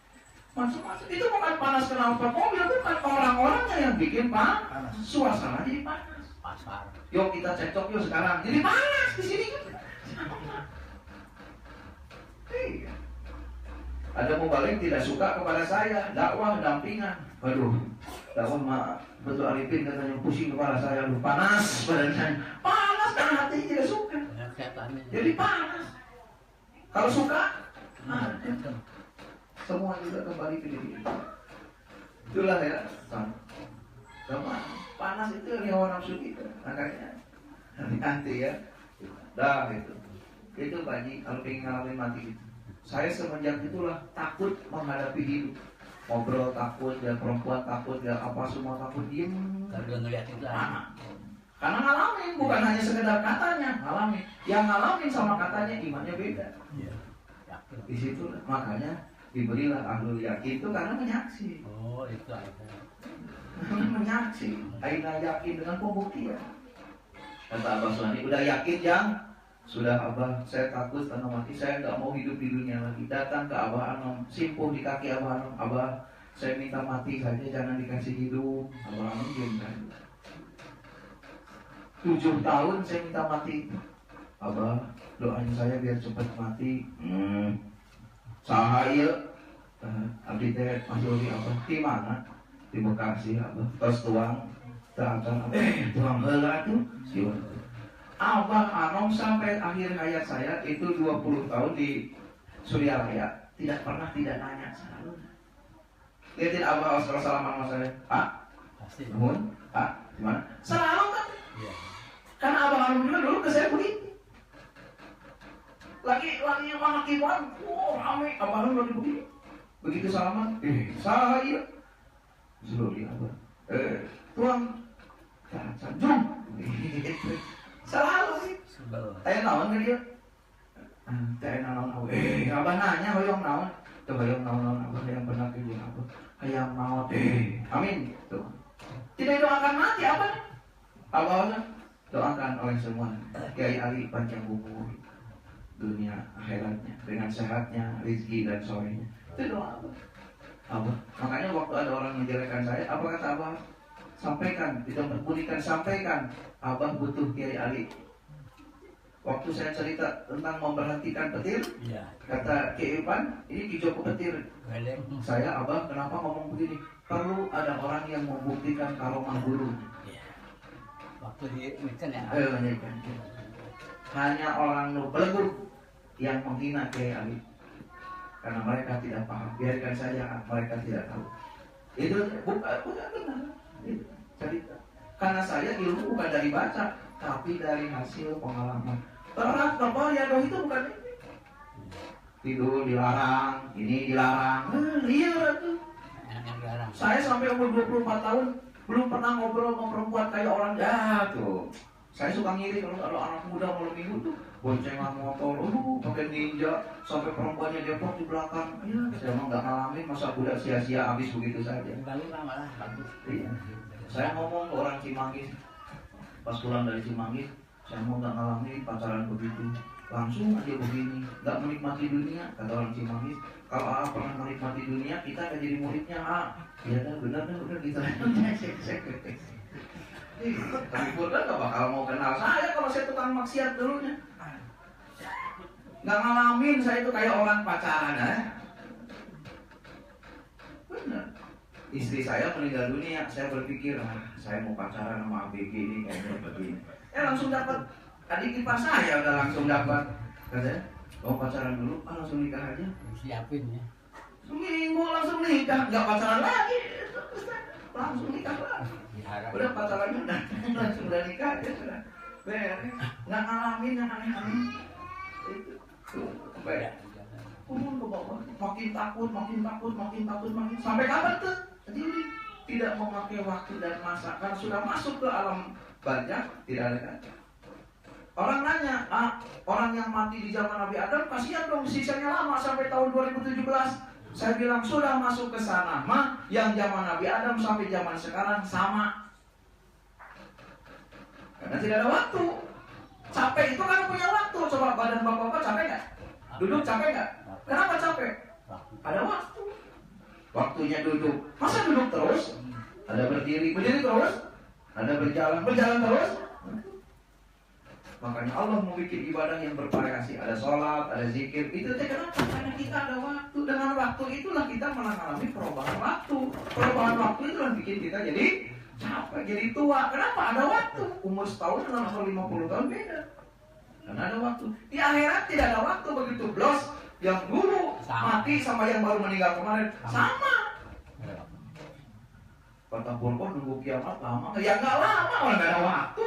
Macam-macam. Itu bukan panas kenapa mobil, bukan orang-orangnya yang bikin panas. Suasana jadi panas. Pasar. Yuk kita cekcok yuk sekarang. Jadi panas di sini. Iya. Ada mubalik tidak suka kepada saya, dakwah dampingan. Waduh, dakwah betul Arifin katanya pusing kepala saya, aduh panas badan saya. Panas karena hatinya tidak suka. Jadi panas. Kalau suka, semua juga kembali ke diri. Itulah ya, sama panas itu hawa nafsu kita. Makanya hati-hati ya. Dah itu. Itu Pak Haji, kalau pengen ngalamin mati itu. Saya semenjak itulah takut menghadapi hidup. Ngobrol takut, dan perempuan takut, dan apa semua takut, diem. Kalau ngeliatin lah. Karena ngalamin, bukan hanya sekedar katanya, ngalamin. Yang ngalamin sama katanya imannya beda. Di situ makanya diberilah ahlul yakin itu karena menyaksi. Oh, itu ada. Menyaksi, aina yakin dengan pembuktian. Kata Abah Sulani, udah yakin yang sudah Abah, saya takut karena mati, saya nggak mau hidup di dunia lagi. Datang ke Abah Anom, simpuh di kaki Abah Anom, Abah, saya minta mati saja, jangan dikasih hidup. Abah Anom diam kan. 7 tahun saya minta mati. Abah, doain saya biar cepat mati. Sahaya, abdi teh masuk di apa? Di mana? Di Bekasi, Abah. Terus tuang, tuang heula tuh, siapa? Abah Anom sampai akhir hayat saya itu 20 tahun di Suryalaya tidak pernah tidak nanya selalu. Lihatin Abah Assalamualaikum sama saya. Pasti. Namun, gimana? Selalu kan? Iya. Karena Abah Anom dulu ke saya begitu. Lagi yang mana kiwan, rame. Abah Anom lagi begini. Begitu salaman, saya. Suruh dia Abah. Tuang, jum, selalu sih. Ayo naon kan dia? Teh naon awe. Abah nanya hoyong naon? Tuh hoyong naon abah yang benar ke jeung abah. Hayang naon amin. Tuh. Tidak doakan mati apa? Abah doakan oleh semua. Kiai Ali panjang umur, dunia akhiratnya dengan sehatnya, rezeki dan sorenya. Itu doa Abah. Makanya waktu ada orang menjelekkan saya, apa kata Abah? Sampaikan, di tempat budikan sampaikan, Abah butuh Kiai Ali. Waktu saya cerita tentang memperhatikan petir, kata Kiai Ipan, ini Ki Joko petir. Saya Abah kenapa ngomong begini? Perlu ada orang yang membuktikan karomah guru. Waktu di Medan ya. Hanya orang nubelegu yang menghina Kiai Ali. Karena mereka tidak paham, biarkan saja mereka tidak tahu. Itu bukan benar. Itu cerita. Karena saya ilmu bukan dari baca, tapi dari hasil pengalaman. Berat bapak ya doh itu bukan ini. Tidur dilarang, ini dilarang. Iya tuh. Saya sampai umur 24 tahun belum pernah ngobrol sama perempuan kayak orang tuh. Saya suka ngiri kalau ada anak muda malam minggu tuh boncengan motor, pakai ninja, sampai perempuannya depok di belakang. Ya, saya emang nggak ngalamin masa budak sia-sia habis begitu saja. Malah bagus. Iya. Saya ngomong ke orang Cimanggis, pas pulang dari Cimanggis, saya mau nggak ngalamin pacaran begitu, langsung aja begini, nggak menikmati dunia, kata orang Cimanggis. Kalau pernah menikmati dunia, kita akan jadi muridnya Iya kan, benar gitu. Tapi Burdan gak bakal mau kenal saya kalau saya tukang maksiat dulunya. Gak ngalamin saya itu kayak orang pacaran Benar. Istri saya meninggal dunia, saya berpikir saya mau pacaran sama ABG ini kayaknya begini. Langsung dapat adik ipar saya udah langsung dapat. Katanya, mau pacaran dulu, langsung nikah aja. Siapin ya. Seminggu langsung nikah, nggak pacaran lagi, langsung nikah lagi. Udah pacarannya udah langsung udah nikah aja sudah beres, nggak ngalamin yang aneh-aneh. Itu sampai turun ke bawah, makin takut, sampai kapan tuh? Jadi tidak memakai waktu dan masa, karena sudah masuk ke alam barzakh tidak ada kata. Orang nanya, orang yang mati di zaman Nabi Adam kasihan dong, sisanya lama sampai tahun 2017. Saya bilang sudah masuk ke sana, yang zaman Nabi Adam sampai zaman sekarang sama. Karena tidak ada waktu. Capek itu kan punya waktu. Coba badan bapak-bapak capek nggak? Duduk capek nggak? Kenapa capek? Ada waktu. Waktunya duduk. Masa duduk terus? Ada berdiri terus? Ada berjalan terus? Makanya Allah membuat ibadah yang bervariasi. Ada sholat, ada zikir. Itu kenapa? Karena kita ada waktu. Dengan waktu itulah kita mengalami perubahan waktu. Perubahan waktu itulah bikin kita jadi capek, jadi tua. Kenapa? Ada waktu. Umur setahun dengan umur 50 tahun beda. Karena ada waktu. Di akhirat tidak ada waktu begitu. Blos yang dulu mati sama yang baru meninggal kemarin sama. Kata Purpon nunggu kiamat lama. Ya nggak lama, orang nggak ada waktu.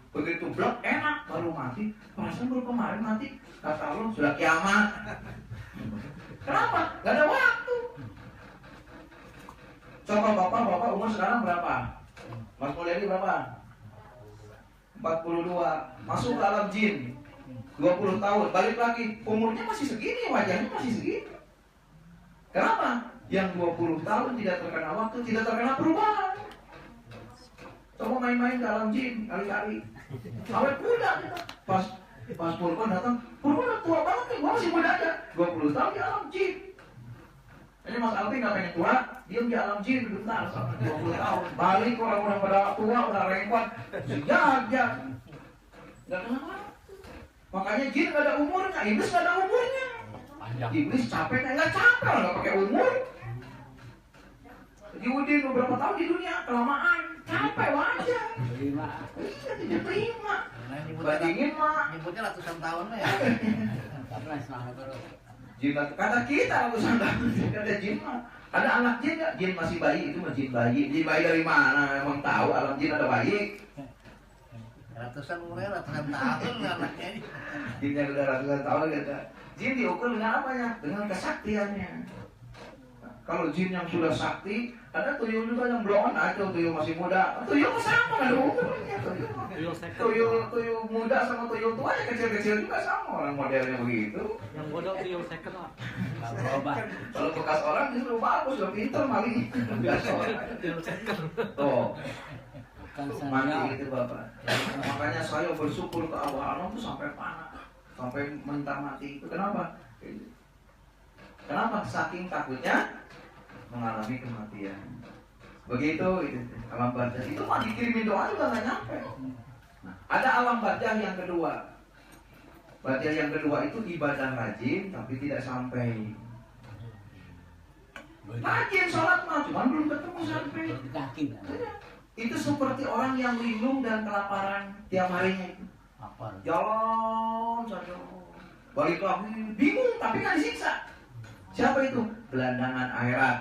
Begitu blok enak baru mati, perasaan baru kemarin mati, kata Allah sudah kiamat. Kenapa? Gak ada waktu. Coba bapak umur sekarang berapa? Mas Mulyadi berapa? 42. Masuk ke alam jin 20 tahun, balik lagi umurnya masih segini, wajahnya masih segini. Kenapa? Yang 20 tahun tidak terkena waktu, tidak terkena perubahan. Coba main-main ke alam jin kali-kali. Awet muda kita. Pas Purpon datang, Purpon udah tua banget nih, gua masih muda aja. 20 tahun di alam jin. Ini Mas Alvin gak pengen tua, diam di alam jin bentar, 20 tahun. Balik orang udah pada tua, udah rengkuat, sejak. Gak kenapa. Makanya jin gak ada umurnya, iblis gak ada umurnya. Iblis capek gak capek, gak pakai umur. Jadi Udin beberapa tahun di dunia, kelamaan. Capek wajar. Iya, tidak terima. Bandingin mah. Nyebutnya ratusan tahun ya. Tapi selama terus. Jin kata kita ratusan tahun. Ada jin mah. Ada anak jin nggak? Jin masih bayi itu mah jin bayi. Jin bayi dari mana? Emang tahu alam jin ada bayi? Ratusan umurnya ratusan tahun anaknya ini. Jin yang udah ratusan tahun gitu. Jin diukur dengan apanya? Dengan kesaktiannya. Kalau jin yang sudah sakti, ada tuyul juga yang belum aja, tuyul masih muda. Tuyul sama ada umurnya. Tuyul muda sama tuyul tua ya kecil-kecil juga sama, orang modelnya begitu. Yang bodoh tuyul second lah. Kalau bekas orang justru bagus, lebih pintar maling. Bekas orang. Tuyul second. Tuh. Mati itu Bapak. Makanya saya bersyukur ke Allah tuh sampai panas, sampai mentah mati. Itu kenapa? Kenapa? Saking takutnya mengalami kematian. Begitu itu alam barzah itu mah dikirimin doa juga nggak nyampe. Nah, ada alam barzah yang kedua. Barzah yang kedua itu ibadah rajin tapi tidak sampai. Rajin sholat mah cuman belum ketemu sampai. Itu seperti orang yang linglung dan kelaparan tiap harinya itu. Jalan saja, balik lagi bingung tapi kan disiksa. Siapa itu? Gelandangan akhirat.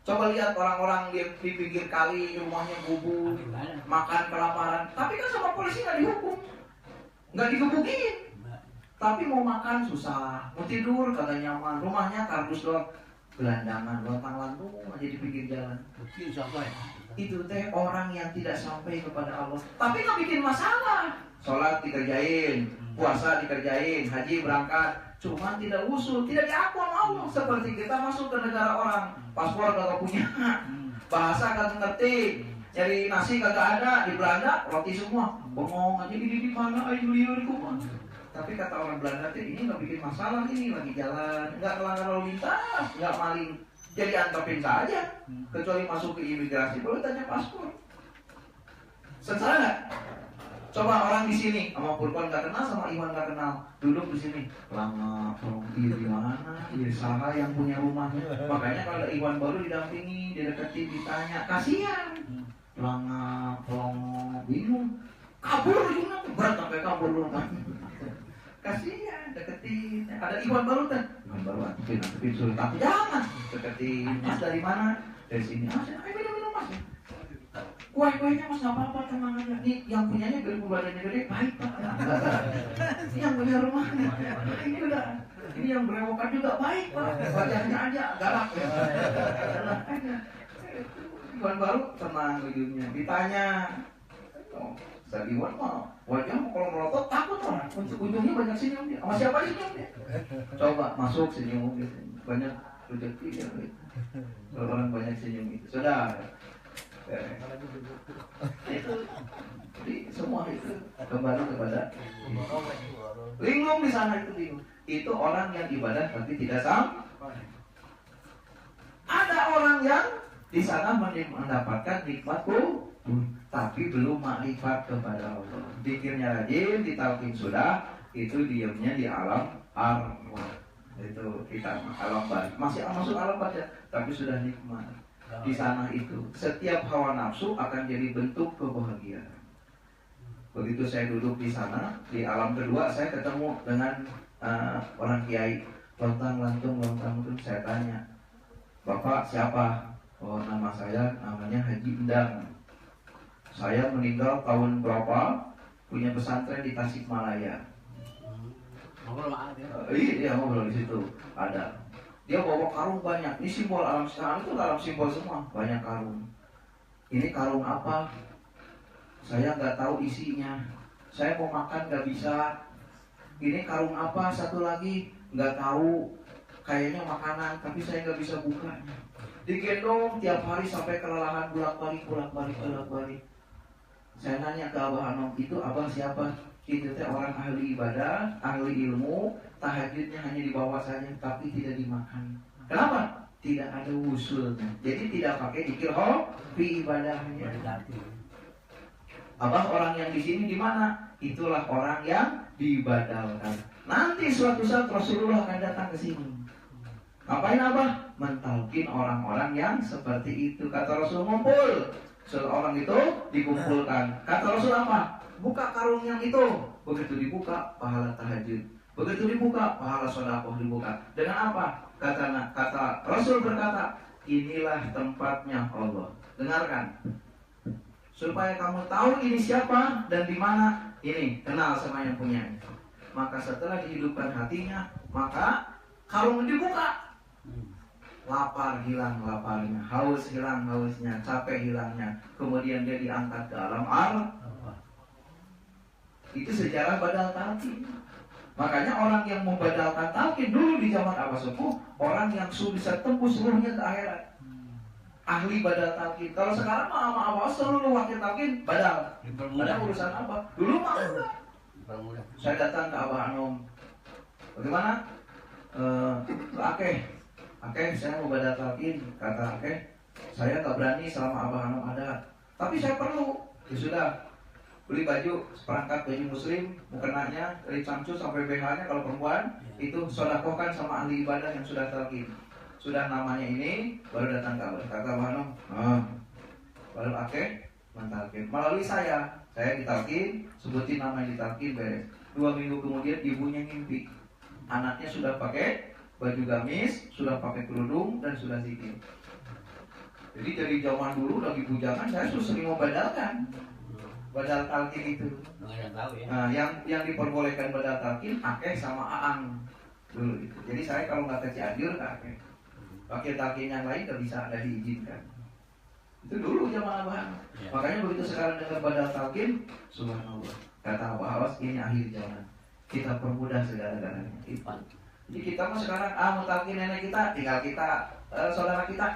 Coba lihat orang-orang di pinggir kali, rumahnya gubuk, makan kelaparan. Tapi kan sama polisi nggak dihukum, nggak digebukin. Tapi mau makan susah, mau tidur kagak nyaman, rumahnya kardus doang. Gelandangan, lontang-lantung aja di pinggir jalan. Itu teh orang yang tidak sampai kepada Allah. Tapi nggak bikin masalah. Sholat dikerjain, puasa dikerjain, haji berangkat. Cuma tidak usul, tidak diaku sama Allah. Seperti kita masuk ke negara orang, paspor kagak punya, bahasa kagak ngerti, nyari nasi kagak ada, di Belanda roti semua, bengong aja di mana ayo liur kumah. Tapi kata orang Belanda ini nggak bikin masalah, ini lagi jalan, nggak melanggar lalu lintas, nggak maling, jadi antepin saja. Kecuali masuk ke imigrasi, boleh tanya paspor. Sengsara nggak? Coba orang di sini sama Purban nggak kenal, sama Iwan nggak kenal, duduk di sini lama, di mana? Di saha yang punya rumahnya. Makanya kalau Iwan baru didampingi, dideketin, ditanya, kasihan. Lama, bingung, kabur juga, berat sampai kabur rumah. Kasihan, deketin. Ada Iwan baru kan? Iwan baru antepin suruh tapi jangan deketin. Mas dari mana? Dari sini. Ayo minum mas. Kuenya mas nggak apa-apa, tenang aja. Nih yang punyanya badannya gede, baik pak. Ini yang punya rumahnya. Ini yang berewokan juga baik pak. Wajahnya aja galak ya. Galak aja. Iwan baru tenang hidupnya. Ditanya, Ustaz Iwan mah wajahnya kalau melotot takut orang. Ujungnya banyak senyum dia. Sama siapa senyum dia? Coba masuk senyum gitu. Banyak rezeki ya. Kalau orang banyak senyum itu. Saudara. Itu jadi semua itu kembali kepada linglung di sana itu linglung. Itu orang yang ibadah tapi tidak sampai. Ada orang yang di sana mendapatkan nikmat tapi belum makrifat kepada Allah. Zikirnya rajin, ditalkin sudah, itu diamnya di alam arwah. Itu kita alam barzah. Masih masuk alam barzah tapi sudah nikmat. Di sana itu setiap hawa nafsu akan jadi bentuk kebahagiaan. Begitu saya duduk di sana, di alam kedua saya ketemu dengan orang kiai, lontang-lantung, saya tanya, Bapak siapa? Oh nama saya namanya Haji Endang. Saya meninggal tahun berapa? Punya pesantren di Tasikmalaya. Iya, ngobrol di situ ada. Dia bawa karung banyak. Ini simbol alam sekarang itu dalam simbol semua. Banyak karung. Ini karung apa? Saya nggak tahu isinya. Saya mau makan nggak bisa. Ini karung apa? Satu lagi nggak tahu. Kayaknya makanan, tapi saya nggak bisa bukanya. Digendong tiap hari sampai kelelahan bolak-balik. Saya nanya ke Abah Anom, itu Abah siapa? Itu teh orang ahli ibadah, ahli ilmu, tahajudnya hanya dibawa saja, tapi tidak dimakan. Kenapa? Tidak ada usulnya. Jadi tidak pakai dikir hobi ibadahnya. Abah orang yang di sini di mana? Itulah orang yang diibadahkan. Nanti suatu saat Rasulullah akan datang ke sini. Ngapain Abah? Mentalkin orang-orang yang seperti itu. Kata Rasul ngumpul. Seorang itu dikumpulkan. Kata Rasul apa? Buka karung yang itu. Begitu dibuka, pahala tahajud. Begitu dibuka, pahala sedekah dibuka. Dengan apa? Kata Rasul berkata, inilah tempatnya Allah. Dengarkan. Supaya kamu tahu ini siapa dan di mana. Ini kenal sama yang punya. Maka setelah dihidupkan hatinya, maka karung dibuka. lapar hilang laparnya, haus hilang hausnya, capek hilangnya, kemudian dia diangkat ke alam arwah. Itu sejarah badal talqin. Makanya orang yang membadalkan talqin dulu di zaman Abah Sepuh, orang yang bisa tembus ruhnya ke akhirat. Ahli badal talqin. Kalau sekarang mah sama Abah seluruh wakil talqin badal. Ada urusan apa? Dulu mah enggak. Saya datang ke Abah Anom. Bagaimana? Akeh, saya mau badal talqin. Kata Akeh, saya nggak berani selama Abah Anom ada. Tapi saya perlu. Ya sudah, beli baju seperangkat baju muslim, mukenanya dari camcu sampai BH-nya kalau perempuan itu sodakohkan sama ahli ibadah yang sudah talqin. Sudah namanya ini baru datang ke Abah. Kata Abah Anom, baru Akeh mentalqin. Melalui saya ditalqin, sebutin nama yang ditalqin beres. 2 minggu kemudian ibunya ngimpi. Anaknya sudah pakai baju gamis, sudah pakai kerudung dan sudah zikir. Jadi dari zaman dulu lagi bujangan saya sering membadalkan badal talqin itu. Nah, yang diperbolehkan badal talqin Akeh sama Aang dulu itu. Jadi saya kalau nggak ke Cianjur ke Akeh. Pakai talqin yang lain nggak bisa, ada diizinkan. Itu dulu zaman Abah. Makanya begitu sekarang dengar badal talqin, subhanallah. Kata Abah Awas, ini akhir zaman. Kita permudah segala-galanya. Jadi kita mah sekarang mau talqin nenek kita, tinggal kita, saudara kita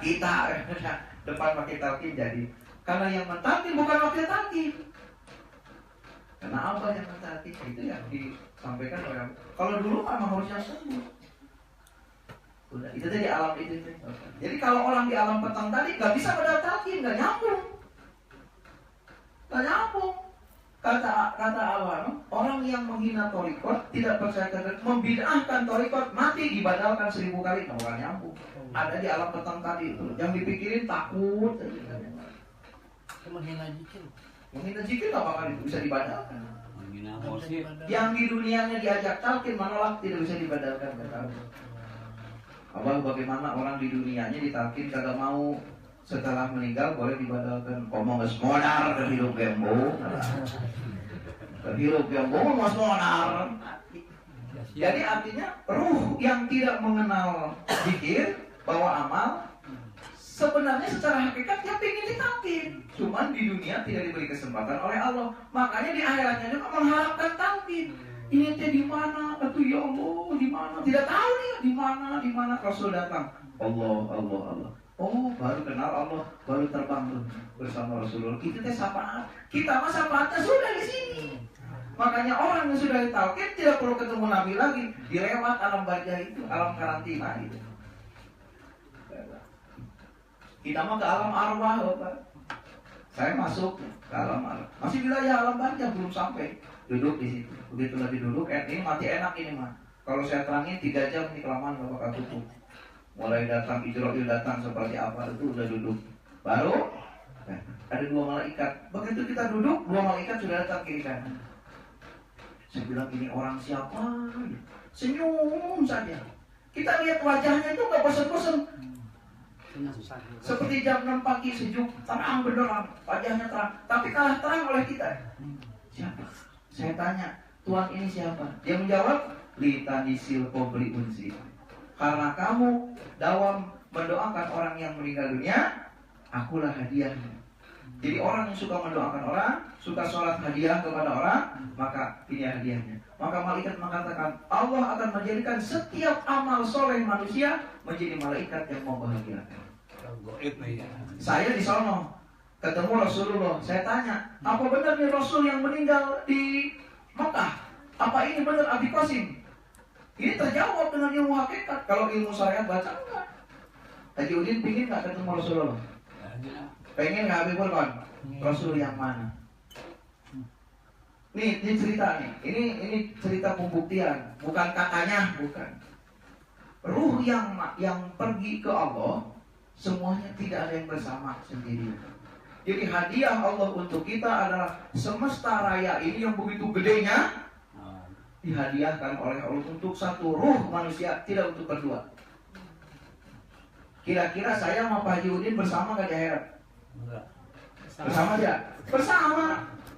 depan pakai talqin jadi. Karena yang mentalqin bukan wakil talqin. Karena Allah yang mentalqin itu yang disampaikan oleh. Kalau dulu memang harusnya sembuh. Udah, itu tadi alam itu. Jadi kalau orang di alam petang tadi nggak bisa badal talqin, nggak nyambung. Kata Abah, orang yang menghina torikot, tidak percaya kehendak, membid'ahkan torikot, mati dibadalkan 1000 kali, nggak bakal nyambung. Ada di alam petang tadi itu, yang dipikirin takut. Menghina zikir nggak bakal bisa dibadalkan. Yang di dunianya diajak talqin, menolak, tidak bisa dibadalkan. Abah, bagaimana orang di dunianya ditalqin kagak mau, setelah meninggal boleh dibadalkan. Ngomong ngesmonar ke hidup gembo. Ke hidup gembo ngesmonar. Jadi artinya ruh yang tidak mengenal zikir, bawa amal, sebenarnya secara hakikat dia ingin ditalqin. Cuman di dunia tidak diberi kesempatan oleh Allah. Makanya di akhiratnya juga mengharapkan talqin. Ini teh di mana? Atuh ya Allah, di mana? Tidak tahu nih di mana. Rasul datang. Allah. Oh, baru kenal Allah, baru terbang bersama Rasulullah. Itu teh sapaan. Kita mah sapaatnya sudah di sini. Makanya orang yang sudah ditalqin tidak perlu ketemu Nabi lagi, dilewat alam barzah itu, alam karantina itu. Kita mah ke alam arwah, Bapak. Saya masuk ke alam arwah. Masih wilayah alam barzah belum sampai. Duduk di situ. Begitu lagi duduk, ini mati enak ini mah. Kalau saya terangin 3 jam ini kelamaan Bapak akan tutup. Mulai datang Ijroil datang seperti apa itu udah duduk. Baru ada 2 malaikat. Begitu kita duduk, 2 malaikat sudah datang kiri kanan. Saya bilang ini orang siapa? Senyum saja. Kita lihat wajahnya itu nggak bosan-bosan. Seperti jam 6 pagi sejuk, terang benderang, wajahnya terang. Tapi kalah terang oleh kita. Siapa? Saya tanya, Tuhan ini siapa? Dia menjawab, Litanisil Pobli Unsi. Karena kamu dawam mendoakan orang yang meninggal dunia, akulah hadiahnya. Jadi orang yang suka mendoakan orang, suka sholat hadiah kepada orang, maka ini hadiahnya. Maka malaikat mengatakan, Allah akan menjadikan setiap amal soleh manusia menjadi malaikat yang membahagiakan. Saya di sono ketemu Rasulullah. Saya tanya, apa benar nih Rasul yang meninggal di Mekah? Apa ini benar Abi Qasim? Ini terjawab dengan ilmu hakikat. Kalau ilmu saya baca enggak. Haji Udin pingin nggak ketemu Rasulullah? Pengen nggak Habibur kan? Rasul yang mana? Ini cerita nih. Ini cerita pembuktian. Bukan katanya, bukan. Ruh yang pergi ke Allah, semuanya tidak ada yang bersama sendiri. Jadi hadiah Allah untuk kita adalah semesta raya ini yang begitu gedenya dihadiahkan oleh Allah untuk satu ruh manusia, tidak untuk kedua. Kira-kira saya sama Pak Haji Udin bersama gak di akhirat? Bersama aja? Bersama.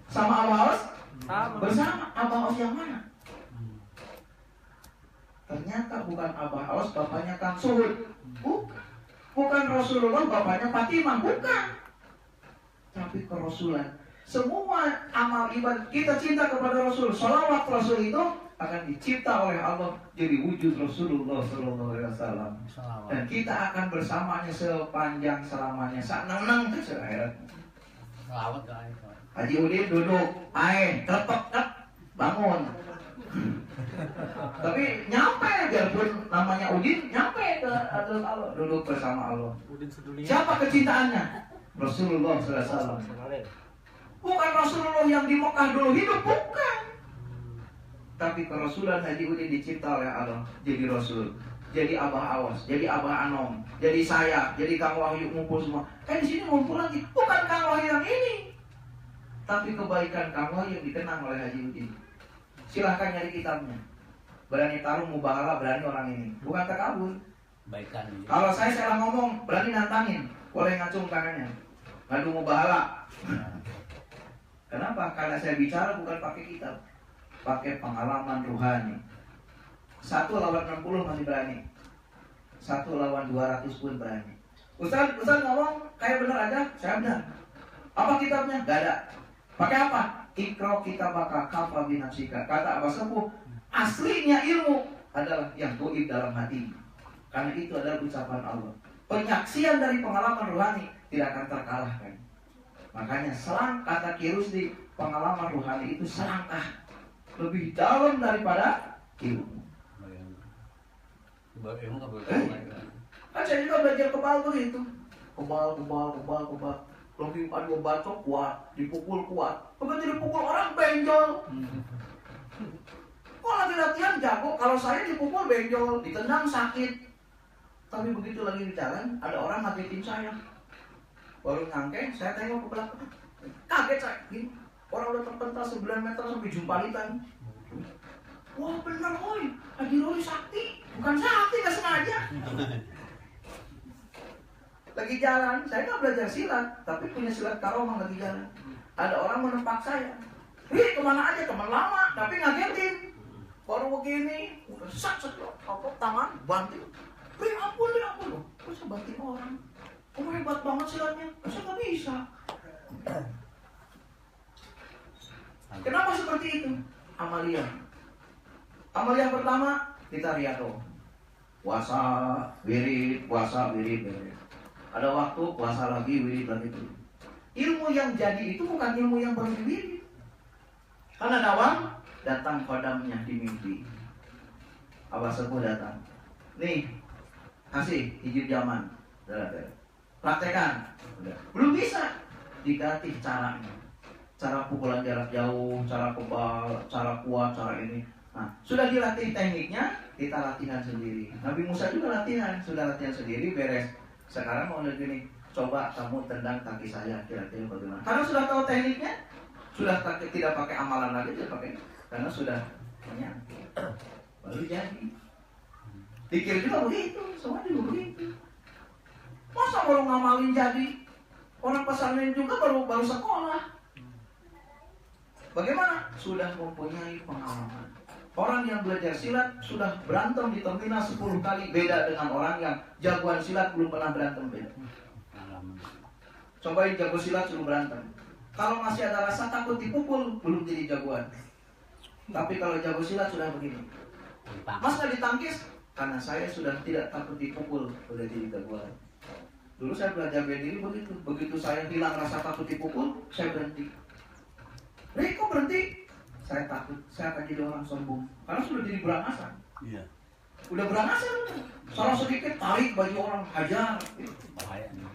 Sama Abah Awas? Bersama. Abah Awas yang mana? Ternyata bukan Abah Awas, bapaknya Kang Suhud. Bukan Rasulullah bapaknya Fatimah, bukan. Tapi kerasulan. Semua amal ibadah kita cinta kepada Rasul, salawat Rasul itu akan dicipta oleh Allah jadi wujud Rasulullah Sallallahu Alaihi Wasallam. Dan kita akan bersamanya sepanjang selamanya. Senang-senang ke akhirat. Salawat doa itu. Haji Udin duduk, tetek bangun. Tapi nyampe, biarpun namanya Udin, nyampe ke hadrat Allah, duduk bersama Allah. Udin sedunia. Siapa kecintaannya? Rasulullah SAW. Bukan Rasulullah yang di Mekah dulu hidup, bukan. Tapi kerasulan Haji Udin dicipta oleh Allah jadi Rasul, jadi Abah Awas, jadi Abah Anom, jadi saya, jadi Kang Wahyu ngumpul semua. Di sini ngumpul lagi, bukan Kang Wahyu yang ini, tapi kebaikan Kang Wahyu yang dikenang oleh Haji Udin. Silahkan nyari kitabnya. Berani taruh mubahala, berani orang ini, bukan takabur. Baikan. Kalau saya salah ngomong, berani nantangin, boleh ngacung tangannya, ngadu mubahala. Kenapa? Karena saya bicara bukan pakai kitab, pakai pengalaman rohani. 1 lawan 60 masih berani, 1 lawan 200 pun berani. Ustaz ngomong kayak benar aja, saya benar. Apa kitabnya? Gak ada. Pakai apa? Ikra kitabaka kafa binafsika. Kata Abah Sepuh, aslinya ilmu adalah yang goib dalam hati. Karena itu adalah ucapan Allah. Penyaksian dari pengalaman rohani tidak akan terkalahkan. Makanya kata Ki Rusdi, pengalaman rohani itu selangkah lebih dalam daripada ilmu. Kan saya juga belajar kebal begitu. Kebal. Lagi ada bacok kuat, dipukul kuat. Begitu dipukul orang benjol. Kok lagi latihan jago, kalau saya dipukul benjol, ditendang sakit. Tapi begitu lagi di jalan, ada orang ngagetin saya. Baru nyangke, saya tengok ke belakang. Kaget saya. Gini. Orang udah terpental 9 meter sampai jumpalitan. Wah benar woy, Haji Rori sakti. Bukan sakti, gak sengaja. Lagi jalan, saya gak belajar silat, tapi punya silat karomah lagi jalan. Ada orang menempak saya. Kemana aja, teman lama, tapi ngagetin. Baru begini, udah sak apa tangan, banting. Ampun. Kok saya banting orang? Kamu hebat banget silatnya, saya gak bisa. Kenapa seperti itu? Amalia pertama, kita riado. Puasa, wirid. Ada waktu, puasa lagi, wirid lagi. Ilmu yang jadi itu bukan ilmu yang baru wirid. Karena Nawang datang kodamnya di mimpi. Abah Sepuh datang. Nih, kasih hijab zaman. Praktekan. Belum bisa. Diganti caranya. Cara pukulan jarak jauh, cara kebal, cara kuat, cara ini. Nah, sudah dilatih tekniknya, kita latihan sendiri. Nabi Musa juga sudah latihan sendiri, beres. Sekarang mau gini, coba kamu tendang kaki saya, kira-kira bagaimana? Karena sudah tahu tekniknya, sudah tidak pakai amalan lagi, tidak pakai, karena sudah menyangkut. Baru jadi. Pikir juga begitu, semua juga begitu. Masa baru ngamalin jadi? Orang pesantren juga baru sekolah. Bagaimana? Sudah mempunyai pengalaman. Orang yang belajar silat sudah berantem di terminal 10 kali, beda dengan orang yang jagoan silat belum pernah berantem, beda. Cobain jago silat suruh berantem. Kalau masih ada rasa takut dipukul, belum jadi jagoan. Tapi kalau jago silat sudah begini. Mas nggak ditangkis? Karena saya sudah tidak takut dipukul, sudah jadi jagoan. Dulu saya belajar bela diri begitu. Begitu saya hilang rasa takut dipukul, saya berhenti. Kok berhenti? Saya takut, saya akan jadi orang sombong. Karena sudah jadi berangasan. Iya. Udah berangasan, salah sedikit tarik baju orang, hajar.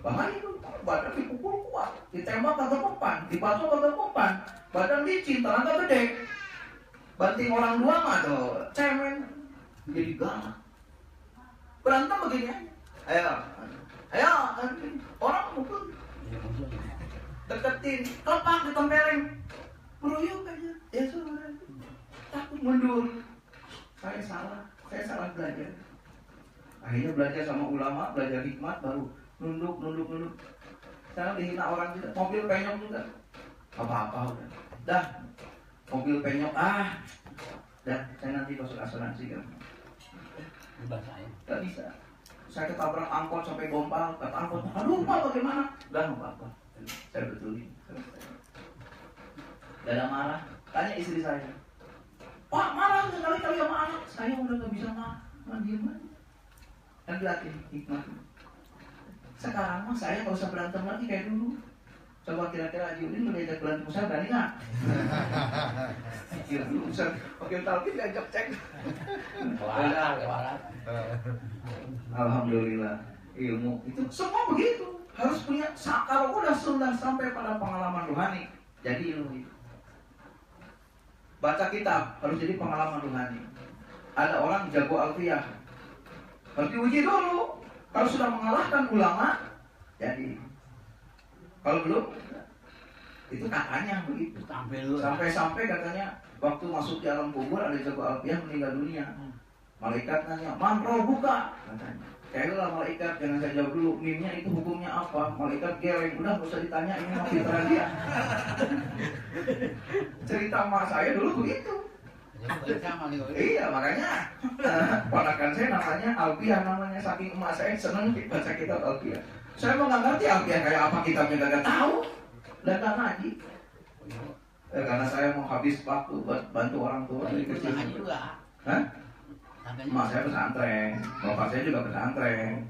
Bahaya itu, badan dipukul kuat, ditembak kagak mempan, dibacok kagak mempan, badan licin, tenaga gede. Banting orang dua mah tuh, cemen, jadi galak. Berantem begini aja. Ayo, orang mukul, deketin, kelepak, ditempelin. Meruyuk aja, ya sudah, takut mundur. Saya salah belajar. Akhirnya belajar sama ulama, belajar hikmat, baru nunduk. Sekarang dihina orang juga, mobil penyok juga. Apa-apa udah. Dah, mobil penyok, dah, saya nanti masuk asuransi kan. Gak bisa. saya ketabrak angkot sampai gompal, kata angkot, aduh Pak bagaimana? Udah nggak apa-apa, saya betulin. Gak ada marah, tanya istri saya, Pak marah sekali-kali sama anak, saya udah nggak bisa marah, diem aja. Kan dilatih hikmah. Sekarang mah saya nggak usah berantem lagi kayak dulu. Coba kira-kira Haji Udin diajak berantem saya berani nggak? Kira dulu Ustaz, oke talqin diajak cek. Alhamdulillah ilmu itu semua begitu, harus punya. Kalau udah sampai pada pengalaman rohani, jadi ilmu itu. Baca kitab harus jadi pengalaman rohani. Ada orang jago alfiyah, harus diuji dulu. Kalau sudah mengalahkan ulama, jadi. Kalau belum, itu katanya begitu. Sampai-sampai katanya waktu masuk di alam kubur ada jago alfiyah meninggal dunia. Malaikat nanya, "Man buka?" katanya. Kayaknya malaikat, jangan saya jawab dulu. Mimnya itu hukumnya apa? Malaikat geleng, udah gak usah ditanya, ini mau pintaran dia. Cerita emak saya dulu begitu. Iya makanya ponakan saya namanya Alfiah, namanya saking emak saya seneng baca kitab Alfiah. Saya mau nggak ngerti Alfiah kayak apa kitabnya, gak tahu, dan gak ngaji. Karena saya mau habis waktu buat bantu orang tua dari kecil. Hah? Emak saya pesantren, bapak saya juga pesantren.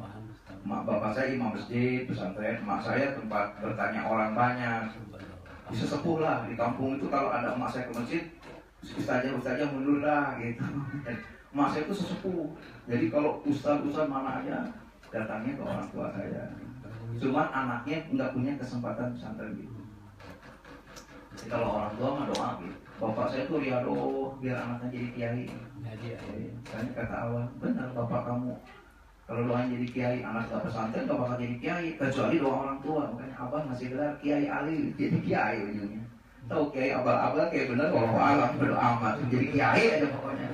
Bapak saya imam masjid, pesantren. Emak saya tempat bertanya orang banyak. Sesepuh lah di kampung itu, kalau ada emak saya ke masjid, ustazah mundur lah gitu. Emak saya itu sesepuh. Jadi kalau ustaz mana aja datangnya ke orang tua saya. Cuman anaknya nggak punya kesempatan pesantren gitu. Jadi kalau orang tua mah doa gitu. Bapak saya tuh riado biar anaknya jadi kiai. Saya kata awal, benar bapak kamu. Kalau doain jadi kiai, anak gak pesantren gak bakal jadi kiai, kecuali doa orang tua. Makanya abang masih gelar Kiai Ali, jadi kiai ujungnya. Tahu kiai abal-abal kayak bener, kalau alam berdoa amat jadi kiai aja pokoknya.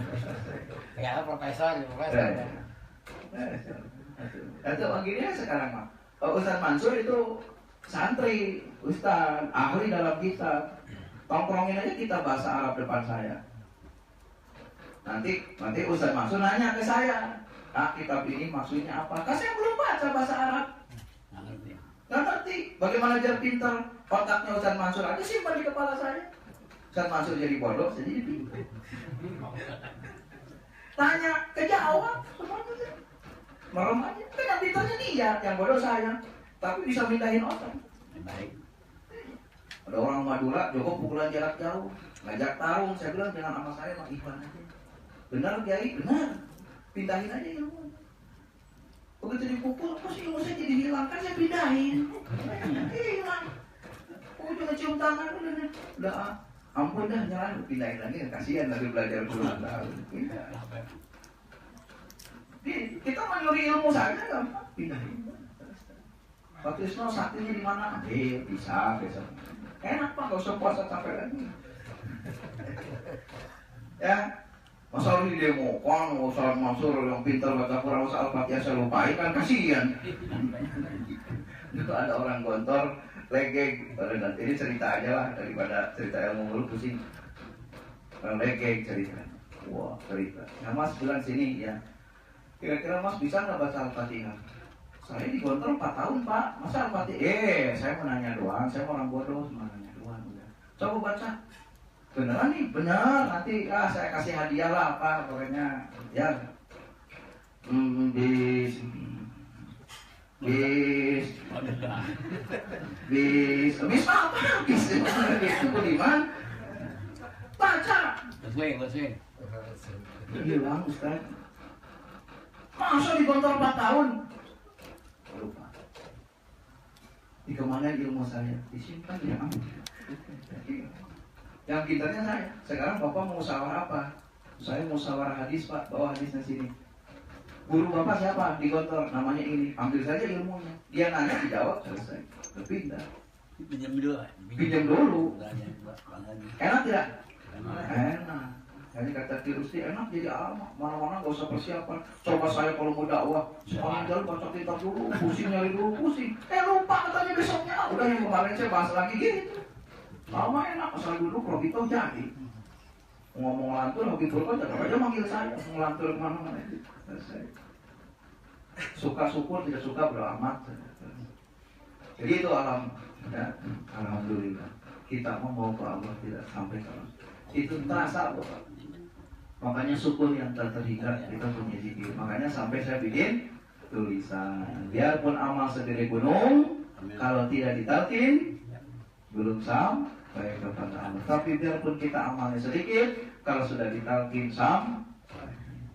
Ya profesor. Itu akhirnya sekarang mah Ustaz Mansur itu santri, Ustaz ahli dalam kitab. Tongkrongin aja kita bahasa Arab depan saya. Nanti Ustaz Mansur nanya ke saya, kitab ini maksudnya apa? Karena saya belum baca bahasa Arab. Nggak ngerti. Bagaimana biar pintar? Otaknya Ustaz Mansur aja simpan di kepala saya. Ustaz Mansur jadi bodoh, saya jadi pintar. Tanya, kejawab semuanya. Merem aja. Kan yang pintarnya dia, yang bodoh saya. Tapi bisa mindahin otak. Baik. Ada orang Madura, Joko pukulan jarak jauh, ngajak tarung. Saya bilang jangan sama saya, Pak Ivan aja. Benar Kiai, benar. Pindahin aja ilmu. Begitu dipukul, kok sih ilmu saya jadi hilang? Kan saya pindahin. Hilang. Oh, cuma cium tangan udah ampun dah, nyerah, pindahin lagi. Kasihan lagi belajar puluhan tahun. Kita mencuri ilmu saja, gampang pindahin. Pak Krisno saktinya di mana? Bisa. Enak Pak, gak usah puasa capek lagi. Ya, masa harus di demo kan, Ustaz Mansur yang pintar baca Quran, Ustaz Al-Fatihah saya lupain kan, kasihan. Itu ada orang gontor, legeg. Ini cerita aja lah, daripada cerita ilmu mulu pusing. Orang legeg cerita. Wah, cerita. Nah Mas bilang sini ya, kira-kira Mas bisa nggak baca Al-Fatihah? Saya digontor 4 tahun Pak, masa Al-Fatihah? Saya mau nanya doang, saya orang bodoh, cuma nanya doang. Coba baca. Beneran nih, bener. Nanti saya kasih hadiah lah apa, pokoknya ya. Bis apa? Bis itu Budiman. Baca. Betul. Hilang Ustaz. Masa digontor 4 tahun? Lupa. Di kemana ilmu saya? Disimpan ya. Yang pintarnya saya. Sekarang Bapak mau musyawarah apa? Saya mau musyawarah hadis Pak, bawa hadisnya sini. Guru Bapak siapa? Digontor, namanya ini. Ambil saja ilmunya. Dia nanya, dijawab, selesai. Berpindah. Pinjam dulu. Pinjam dulu. Enak tidak? Enak. Jadi kata Kirusti enak jadi alamak, mana-mana gak usah persiapan. Coba saya kalau mau dakwah, sekali jalan baca kitab dulu, pusing nyari dulu, pusing. Lupa katanya besoknya. Udah yang kemarin saya bahas lagi gitu. Lama enak, asal dulu Profito jadi. Ngomong lantur, Habib Burko jangan aja manggil saya, ngelantur kemana-mana. Selesai. Suka syukur, tidak suka bodo amat. Jadi itu alhamdulillah. Kita mau ke Allah tidak sampai ke Allah. Itu terasa Bapak. Makanya syukur yang terhingga kita punya zikir. Makanya sampai saya bikin tulisan. Biarpun amal segede gunung, kalau tidak ditalkin belum sampai kepada Allah. Tapi biarpun kita amalnya sedikit, kalau sudah ditalkin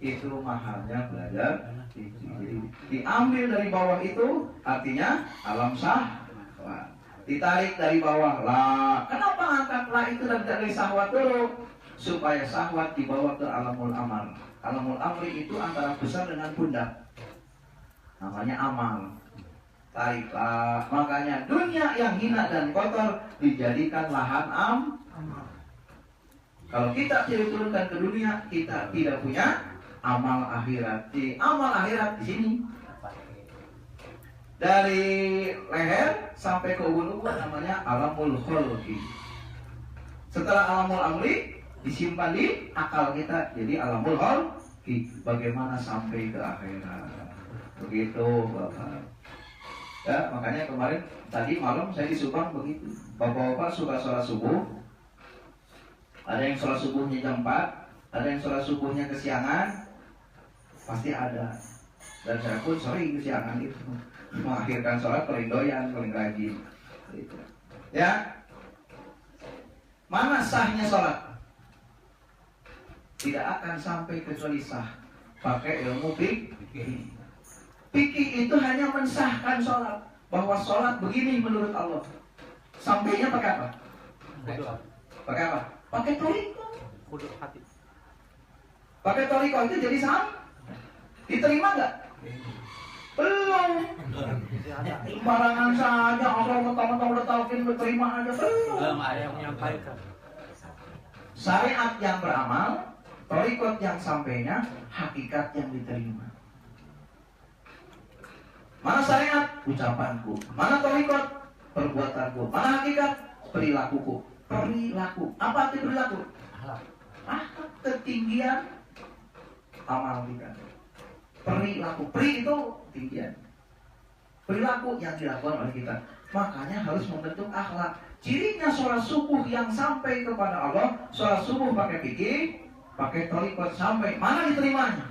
itu mahalnya belajar. Jadi diambil dari bawah itu artinya alam syahwat. Ditarik dari bawah lah. Kenapa angkat lah itu dari syahwat dulu? Supaya syahwat dibawa ke alamul amal. Alamul amri itu antara besar dengan pundak. Namanya amal. Tariklah. Makanya dunia yang hina dan kotor dijadikan lahan amal. Kalau kita tidak turunkan ke dunia, kita tidak punya amal akhirat. Di amal akhirat di sini. Dari leher sampai ke ubun-ubun namanya alamul kholqi. Setelah alamul amri disimpan di akal kita, jadi alamul kholqi. Bagaimana sampai ke akhirat? Begitu Bapak. Ya, makanya kemarin tadi malam saya di Subang begitu. Bapak-bapak suka sholat subuh. Ada yang sholat subuhnya jam 4, ada yang sholat subuhnya kesiangan. Pasti ada. Dan saya pun sering kesiangan itu. Mengakhirkan sholat paling doyan, paling rajin. Gitu. Ya. Mana sahnya sholat? Tidak akan sampai kecuali sah. Pakai ilmu fikih. Fikih itu hanya mensahkan sholat. Bahwa sholat begini menurut Allah. Sampainya pakai apa? Pakai apa? Pakai toriko. Kudus hati. Pakai toriko itu jadi sah. Diterima nggak? Belum. Barangan saja, Allah mentang-mentang udah talqin berterima aja belum. Ada yang menyampaikan. Syariat yang beramal, torikot yang sampainya, hakikat yang diterima. Mana syariat? Ucapanku. Mana torikot? Perbuatanku. Mana hakikat? Perilakuku. Perilaku. Apa arti perilaku? Ketinggian amal kita. Perilaku. Peri itu tinggian. Perilaku yang dilakukan oleh kita. Makanya harus membentuk akhlak. Cirinya sholat subuh yang sampai kepada Allah, sholat subuh pakai fikih, pakai torikot sampai mana diterimanya?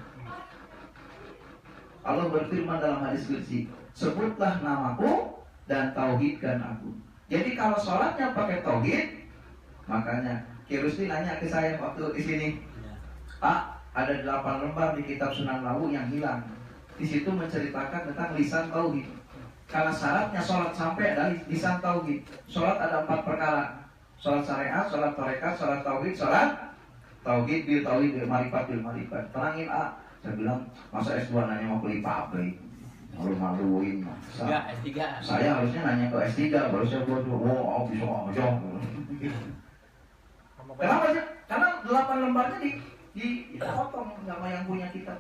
Allah berfirman dalam hadis qudsi, sebutlah namaku dan tauhidkan aku. Jadi kalau sholatnya pakai tauhid, makanya Ki Rusdi nanya ke saya waktu di sini, Pak, ada 8 lembar di kitab Sunan Lawu yang hilang. Di situ menceritakan tentang lisan tauhid. Karena syaratnya sholat sampai adalah lisan tauhid. Sholat ada 4 perkara. Sholat syariat, sholat tarekat, sholat tauhid, sholat tauhid bil tauhid bil marifat bil marifat. Terangin saya bilang masa S2 nanya mau kuliah pabrik. Malu-maluin. Saya harusnya nanya ke S3 baru saya buat bisa aja. Kenapa sih? Karena 8 lembarnya dipotong sama yang punya kita.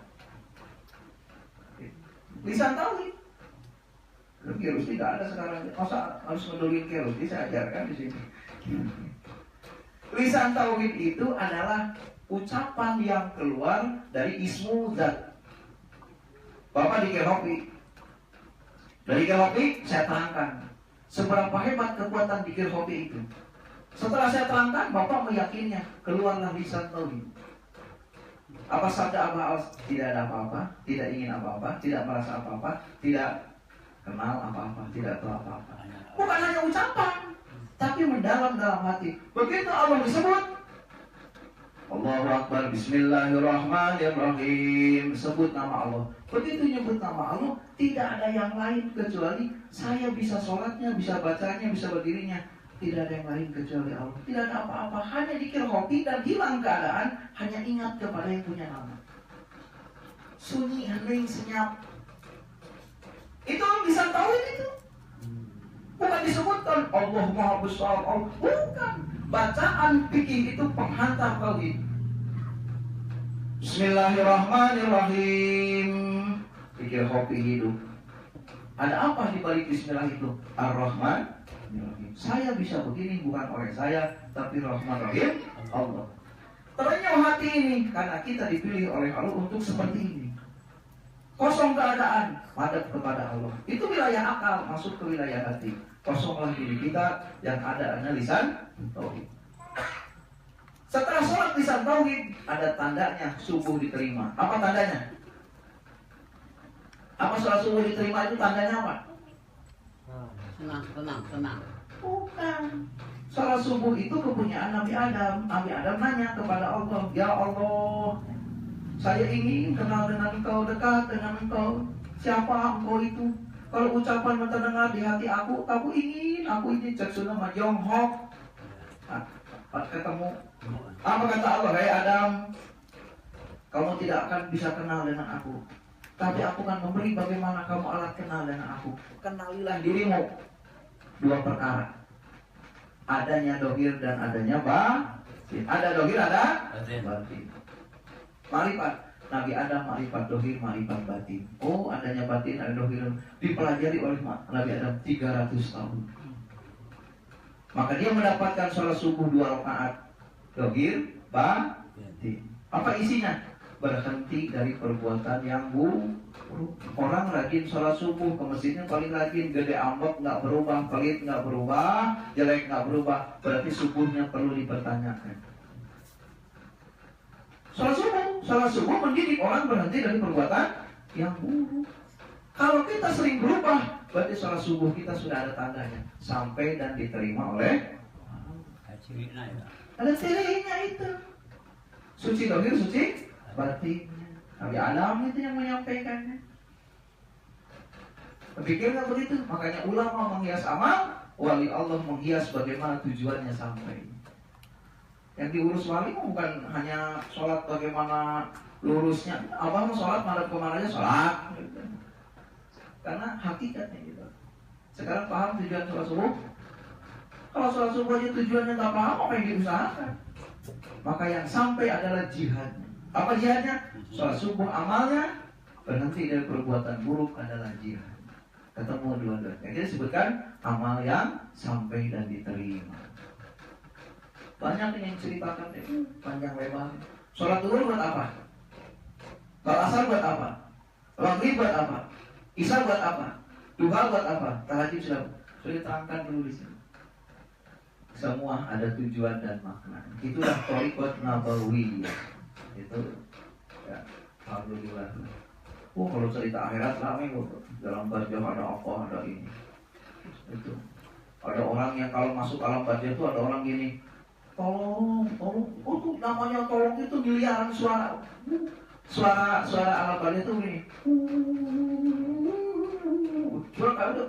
Lisan tauhid. Kirus tidak ada sekarang. Masa harus ngedulin Kirus? Saya ajarkan di sini. Lisan tauhid itu adalah ucapan yang keluar dari ismu zat. Bapak di Kehopi. Dari Kehopi saya terangkan seberapa hebat kekuatan di Kehopi itu. Setelah saya terangkan, Bapak meyakinnya, keluarlah lisan tauhid. Apa sabda Abah tidak ada apa-apa, tidak ingin apa-apa, tidak merasa apa-apa, tidak kenal apa-apa, tidak tahu apa-apa. Bukan hanya ucapan, tapi mendalam dalam hati. Begitu Allah disebut, Allahu Akbar, Bismillahirrahmanirrahim. Sebut nama Allah. Begitu nyebut nama Allah, tidak ada yang lain kecuali saya bisa sholatnya, bisa bacanya, bisa berdirinya. Tidak ada yang lain kecuali Allah. Tidak ada apa-apa, hanya dikir kopi dan hilang keadaan. Hanya ingat kepada yang punya nama. Sunyi, hening, senyap. Itu bisa tauhid itu. Bukan disebutkan Allah Maha Besar, Allah. Bukan. Bacaan fikih itu penghantar tauhid. Bismillahirrahmanirrahim. Pikir kopi hidup. Ada apa di balik bismillah itu? Ar-Rahman. Saya bisa begini bukan oleh saya, tapi Rahman Rahim Allah. Terenyuh hati ini karena kita dipilih oleh Allah untuk seperti ini. kosong keadaan, madep kepada Allah. Itu wilayah akal, masuk ke wilayah hati. Kosonglah diri kita, yang ada hanya lisan tauhid. Setelah sholat lisan tauhid, ada tandanya subuh diterima. Apa tandanya? Apa sholat subuh diterima itu tandanya apa? Tenang. Bukan. Sholat subuh itu kepunyaan Nabi Adam. Nabi Adam nanya kepada Allah, ya Allah, saya ingin kenal dengan engkau, dekat dengan engkau. Siapa engkau itu? Kalau ucapan terdengar di hati aku ingin cek sunnah majonghok. Ketemu. Apa kata Allah? Hai Adam, kamu tidak akan bisa kenal dengan aku, tapi aku akan memberi bagaimana kamu alat kenal dengan aku. Kenalilah dirimu. Dua perkara, adanya dohir dan adanya batin. Ada dohir, ada batin. Marifat Nabi Adam, marifat dohir, marifat batin. Oh, adanya batin, ada dohir, dipelajari oleh Nabi Adam 300 tahun. Maka dia mendapatkan sholat subuh 2 rakaat, dohir, batin. Apa isinya? Berhenti dari perbuatan yang buruk. Orang rajin sholat subuh, ke masjidnya paling rajin, gede ambek nggak berubah, pelit nggak berubah, jelek nggak berubah, berarti subuhnya perlu dipertanyakan. Sholat subuh mendidik orang berhenti dari perbuatan yang buruk. Kalau kita sering berubah, berarti sholat subuh kita sudah ada tandanya, sampai dan diterima oleh Allah. Ada cirinya itu. Suci dohir, suci batin. Nabi Adam itu yang menyampaikannya. Pikirnya begitu. Makanya ulama menghias amal, wali Allah menghias bagaimana tujuannya sampai. Yang diurus wali bukan hanya sholat bagaimana lurusnya. Abang mau sholat madep kemana aja sholat. Karena hakikatnya gitu. Sekarang paham tujuan sholat subuh? Kalau sholat subuh aja tujuannya nggak paham, apa yang diusahakan? Maka yang sampai adalah jihadnya. Apa jihadnya? Sholat subuh amalnya, berhenti dari perbuatan buruk adalah jihad. Ketemu dua-duanya. Jadi disebutkan amal yang sampai dan diterima. Banyak yang ceritakan panjang lebar. Sholat zuhur buat apa? Sholat asar buat apa? Maghrib buat apa? Isya buat apa? Duha buat apa? Tahajud sudah diterangkan dulu di sini. Semua ada tujuan dan makna. Itulah thariqat nabawiyah. Itu ya, alhamdulillah. Kalau cerita akhirat ramai dalam barzah ada apa, ada ini. Itu. Ada orang yang kalau masuk alam barzah itu ada orang gini. Tolong. Oh tuh namanya tolong itu miliaran suara. Suara alam barzah itu gini. Suara kayak itu.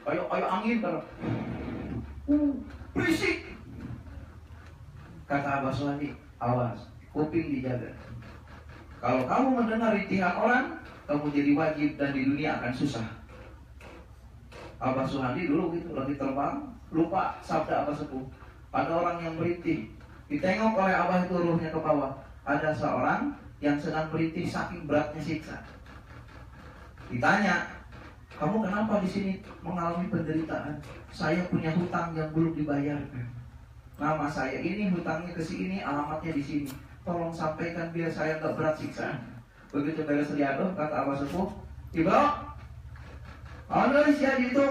Kayak angin kan. Berisik. Kata Abah Suhadi, awas, kuping dijaga. Kalau kamu mendengar rintihan orang, kamu jadi wajib dan di dunia akan susah. Abah Suhadi dulu gitu, lagi terbang, lupa sabda Abah Sepuh. Ada orang yang merintih, ditengok oleh Abah itu ruhnya ke bawah. Ada seorang yang sedang merintih saking beratnya siksa. Ditanya, kamu kenapa di sini mengalami penderitaan? Saya punya hutang yang belum dibayarkan. Nama saya ini, hutangnya ke sini, alamatnya di sini. Tolong sampaikan biar saya nggak berat siksa. Begitu beres riadoh, kata Abah Sepuh, Ibu, ada siapa itu?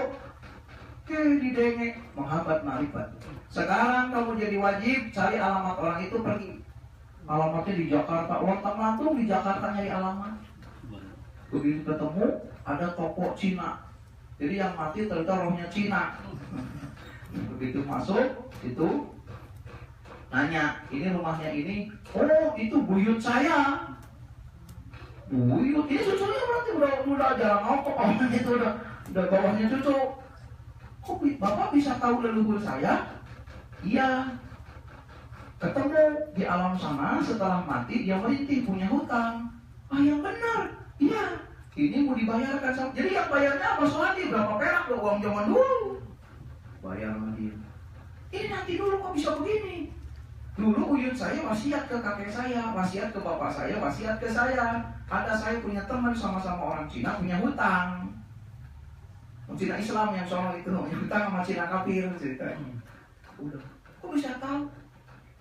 Didengek, menghambat ma'rifat. Sekarang kamu jadi wajib cari alamat orang itu, pergi. Alamatnya di Jakarta, orang Tangatung di Jakarta nyari alamat. Begitu ketemu, ada toko Cina. Jadi yang mati ternyata rohnya Cina. Begitu masuk, itu nanya, ini rumahnya ini. Oh, itu buyut saya. Buyut, ini cucunya berarti udah jarang ngokok. Itu udah bawahnya cucu. Kok bapak bisa tahu leluhur saya? Iya. Ketemu di alam sana, setelah mati dia merintih punya hutang. Ah, yang benar. Iya. Ini mau dibayarkan. Jadi yang bayarnya apa Suhadi? Berapa perak loh uang zaman dulu? Bayar sama dia. Ini nanti dulu kok bisa begini? Dulu buyut saya wasiat ke kakek saya, wasiat ke bapak saya, wasiat ke saya. Ada saya punya teman sama-sama orang Cina punya hutang. Cina Islam yang soal itu punya hutang sama Cina kafir ceritanya. Udah, kok bisa tahu?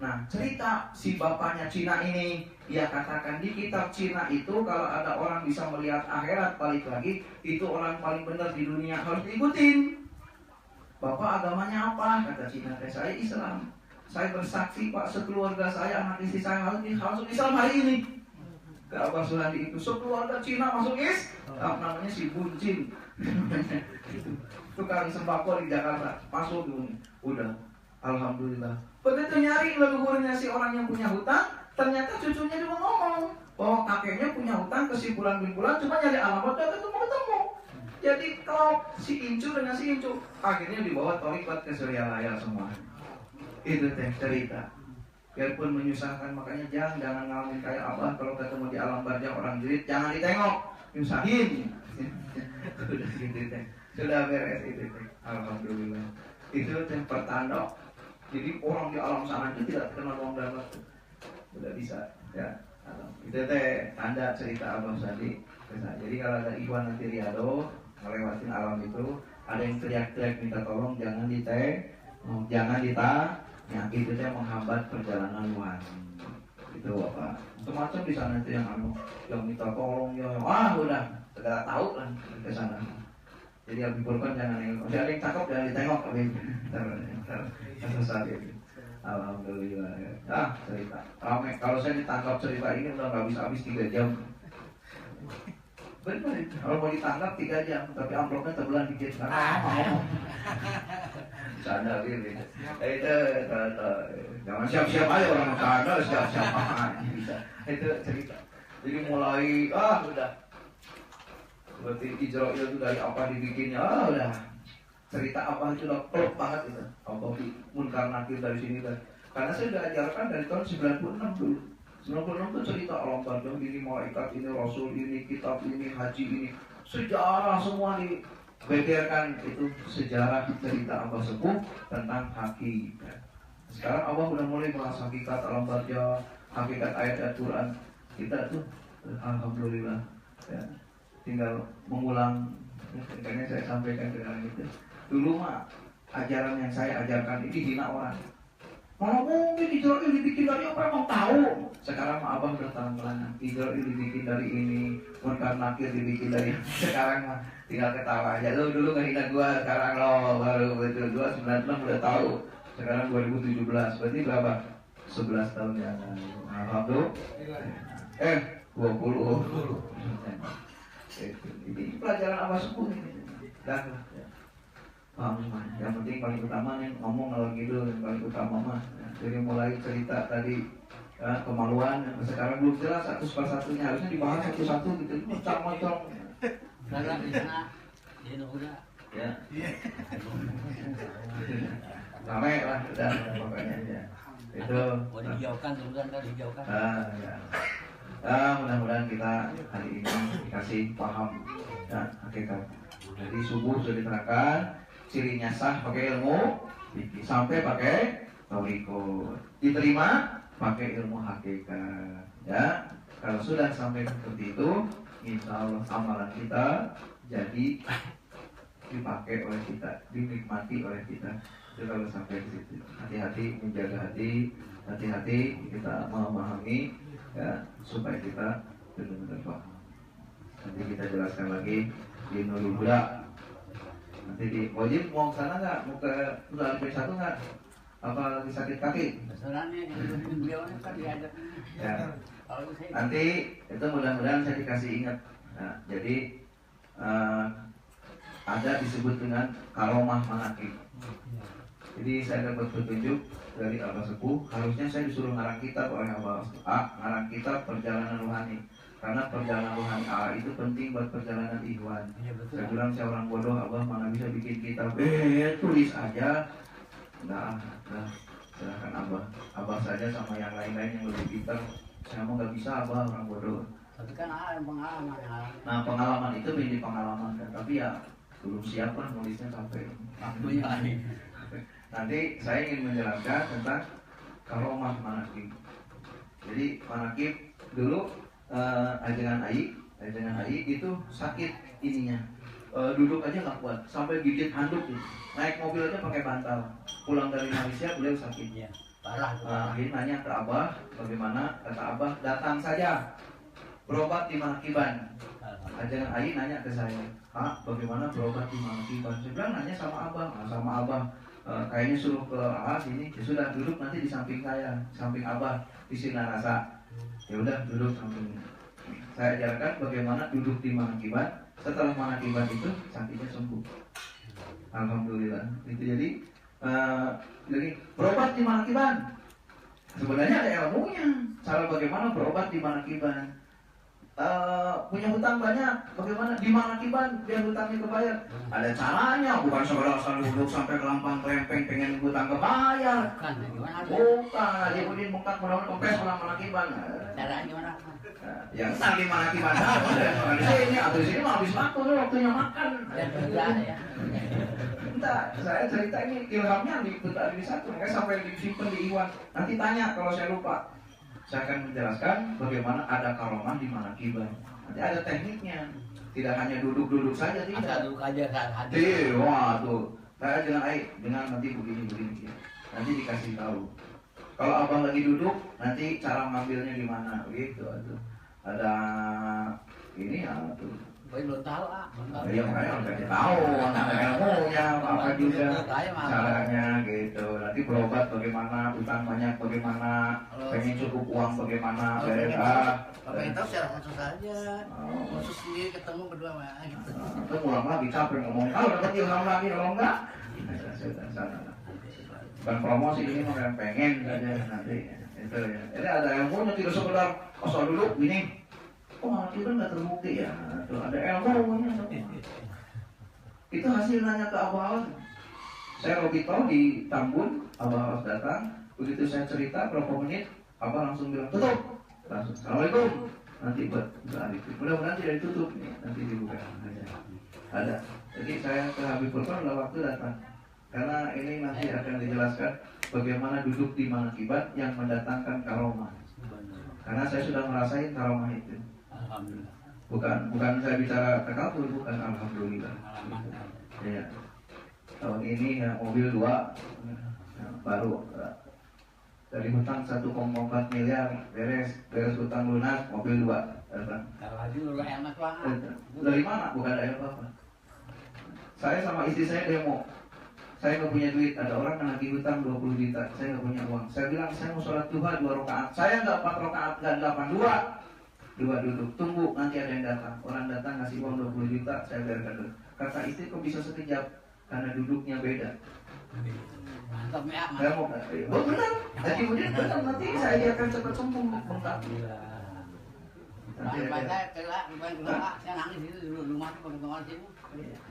Nah, cerita si bapaknya Cina ini, dia katakan di kitab Cina itu kalau ada orang bisa melihat akhirat balik lagi, itu orang paling benar di dunia, harus diikutin. Bapak agamanya apa? Kata Cina, saya Islam. Saya bersaksi Pak, sekeluarga saya, anak istri saya harus Islam hari ini. Ke Abah Suhadi itu, sekeluarga Cina masuk Islam, namanya si Buncin. Tukang sembako di Jakarta, masuk dulu. Udah, alhamdulillah. Begitu nyari leluhurnya si orang yang punya hutang, ternyata cucunya juga ngomong bahwa kakeknya punya hutang ke si bulan bin bulan, cuma nyari alamat dan ketemu. Jadi kalau si Incu dengan si Incu akhirnya dibawa torikat ke Suryalaya semua. Itu teh cerita. Biarpun menyusahkan, makanya jangan ngalamin kayak Abah kalau ketemu di alam barzah orang julid, jangan ditengok, nyusahin. Sudah gitu teh. Sudah beres itu teh. Alhamdulillah. Itu teh pertanda. Jadi orang di alam sana itu tidak terkenal orang dalam. Sudah bisa ya. Itu teh tanda cerita Abah tadi. Jadi kalau ada Iwan nanti Riado ngelewatin alam itu, ada yang teriak-teriak minta tolong, jangan ya itu teh menghambat perjalanan Tuhan. Itu apa? Macam-macam di sana itu yang minta tolong ya. Udah segala tahu lah ke sana. Jadi Habib Burkan jangan nengok. Ada yang cakep jangan ditengok Habib. Alhamdulillah ya. Cerita ramai. Kalau saya ditangkap cerita ini udah nggak habis 3 jam. Benar, kalau mau ditangkap 3 jam, tapi amplopnya tebelan dikit. Canda gitu. Itu jangan siap-siap aja orang canda, siap-siap aja bisa. Itu cerita. Jadi mulai udah. Berarti Ijro itu dari apa dibikinnya, udah. Cerita apa itu udah klop banget itu. Apa Munkar Nakir dari sini kan. Karena saya sudah ajarkan dari tahun 96 dulu. 96 itu cerita alam barzah ini, malaikat ini, rasul ini, kitab ini, haji ini, sejarah semua dibeberkan. Itu sejarah cerita Abah Sepuh tentang hakikat. Sekarang Abah udah mulai bahas hakikat alam barzah, hakikat ayat Al-Quran. Kita tuh alhamdulillah ya, tinggal mengulang. Makanya saya sampaikan dengan itu. Dulu mah ajaran yang saya ajarkan ini hina orang. Mana mungkin Israel dibikin dari apa, emang tahu. Sekarang mah Abang udah terang-terangan, Israel dibikin dari ini, Munkar Nakir dibikin dari. Sekarang mah tinggal ketawa aja. Lo dulu ngehina gua, sekarang lo baru betul 296 udah tahu. Sekarang 2017, berarti berapa? 11 tahun yang lalu. Alhamdulillah. 20. Ini pelajaran Abah Sepuh ini. Dan yang penting paling utama nih ngomong ngalor ngidul, yang paling utama mah. Jadi mulai cerita tadi kemaluan, sekarang belum jelas satu persatunya, harusnya dibahas satu-satu gitu. Macam-macam. Karena di sana dia udah. Ya. Ramai lah udah pokoknya ya. Itu. Mau dijauhkan duluan kan dijauhkan. Ya. Mudah-mudahan kita hari ini dikasih paham dan hakikat. Jadi subuh sudah diterangkan, cirinya sah pakai ilmu, sampai pakai taurikut, diterima pakai ilmu hakikat. Ya, kalau sudah sampai seperti itu, insya Allah amalan kita jadi dipakai oleh kita, dinikmati oleh kita. Itu kalau sampai ke situ, hati-hati menjaga hati, hati-hati kita memahami, ya, supaya kita benar-benar paham. Nanti kita jelaskan lagi di Nurul Huda. Nanti di wajib mau ke sana nggak? Mau ke Nurul Huda 1 nggak? Apa lagi sakit kaki? Soalnya beliau kan diajak. Ya. Nanti itu mudah-mudahan saya dikasih ingat. Nah, jadi ada disebut dengan karomah manaqib. Jadi saya dapat petunjuk dari Abah Sepuh, harusnya saya disuruh ngarang kitab oleh Abah ngarang kitab perjalanan rohani. Karena perjalanan rohani itu penting buat perjalanan ikhwan. Saya bilang saya orang bodoh, Abah mana bisa bikin kitab? Tulis aja. Nah, silahkan Abah saja sama yang lain-lain yang lebih pintar. Saya mau nggak bisa, Abah orang bodoh. Tapi kan ada pengalaman. Nah, pengalaman itu menjadi pengalaman kan, tapi ya belum siap lah nulisnya sampai waktunya. Nanti saya ingin menjelaskan tentang karomah manaqib. Jadi manaqib dulu ajengan Ai itu sakit ininya, duduk aja nggak kuat, sampai gigit handuk gitu. Naik mobil aja pakai bantal. Pulang dari Malaysia beliau sakit. Parah tuh. Ini nanya ke Abah, bagaimana? Kata Abah, datang saja, berobat di Manakiban. Ajaran Ayi nanya ke saya, bagaimana berobat di Manakiban? Saya bilang nanya sama Abah, kayaknya suruh ke sini. Ya sudah, duduk nanti di samping saya, samping Abah di Sinarasa. Ya udah, duduk samping. Saya ajarkan bagaimana duduk di Manakiban. Setelah Manakiban itu sakitnya sembuh. Alhamdulillah. Itu jadi berobat di Manakiban. Sebenarnya ada ilmunya. Cara bagaimana berobat di Manakiban. Punya hutang banyak, bagaimana di Manakiban biar hutangnya kebayar? Ada caranya, bukan sekedar asal duduk sampai kelampang klempeng pengen hutang kebayar. Bukan, dia kemudian bengkak mudah-mudahan kempes pulang Manakiban. Caranya gimana? Yang entah di Manakiban ada di sini, atau di sini mah habis waktu waktunya makan. Ya. Entah, saya cerita ini ilhamnya di satu, makanya sampai disimpan di Iwan. Nanti tanya kalau saya lupa. Saya akan menjelaskan bagaimana ada karomah di Manakiban. Nanti ada tekniknya. Tidak hanya duduk-duduk saja, tidak. Asal duduk aja kan hadir. Wah tuh. Saya dengan nanti begini. Nanti dikasih tahu. Kalau abang lagi duduk, nanti cara ngambilnya gimana? Gitu. Ada ini ya tuh. Belum tahu Iya makanya udah tahu, ada ilmunya apa juga caranya gitu. Nanti berobat bagaimana, utang banyak bagaimana, pengen cukup uang bagaimana, pemerintah secara khusus aja, khusus sendiri ketemu berdua mah gitu. Itu ngulang lagi capek ngomong, kalau dapat ilham lagi kalau enggak, bukan promosi ini mah pengen saja nanti itu ya. Jadi ada ilmunya tidak sekedar asal duduk gini. Oh, itu kan nggak terbukti ya. Tuh, ada ilmunya. Itu hasil nanya ke Abah Awas. Saya Robito di Tambun, Abah Awas datang. Begitu saya cerita berapa menit, Abah langsung bilang tutup. Langsung, Assalamualaikum. Nanti buat berarti. Mudah-mudahan tidak ditutup nih. Nanti dibuka. Ada. Jadi saya ke Habibur Rahman udah waktu datang. Karena ini nanti akan dijelaskan bagaimana duduk di Manakiban yang mendatangkan karomah. Karena saya sudah merasain karomah itu. Alhamdulillah. Bukan saya bicara takabur, bukan alhamdulillah. Ya. Tahun ini ya, mobil 2 baru dari hutang 1,4 miliar beres hutang lunas, mobil 2 datang. Kalau haji udah enak banget. Dari mana? Bukan dari apa-apa. Saya sama istri saya demo. Saya nggak punya duit, ada orang yang lagi hutang 20 juta, saya nggak punya uang. Saya bilang saya mau sholat duha 2 rakaat. Saya nggak 4 rakaat dan 8 dua duduk, tunggu nanti ada yang datang. Orang datang ngasih uang 20 juta, saya biarkan dulu. Kata istri kok bisa sekejap? Karena duduknya beda. Mantap ya, Saya mau, benar. Jadi kemudian benar nanti saya biarkan cepat sembuh, bengkak. Nanti baca kelak, saya nangis itu dulu rumah tuh pakai sini.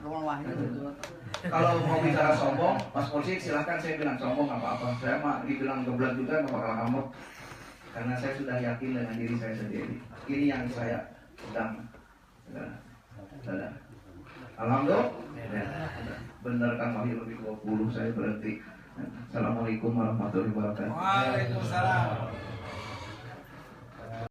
Rumah wahid itu. Kalau mau bicara sombong, Mas Polisi silahkan saya bilang sombong apa-apa. Saya mah dibilang geblak juga nggak bakal ngamuk. Karena saya sudah yakin dengan diri saya sendiri. Ini yang saya sedang. Alhamdulillah. Benar kan Wahyu lebih 20 saya berhenti. Assalamualaikum warahmatullahi wabarakatuh. Waalaikumsalam.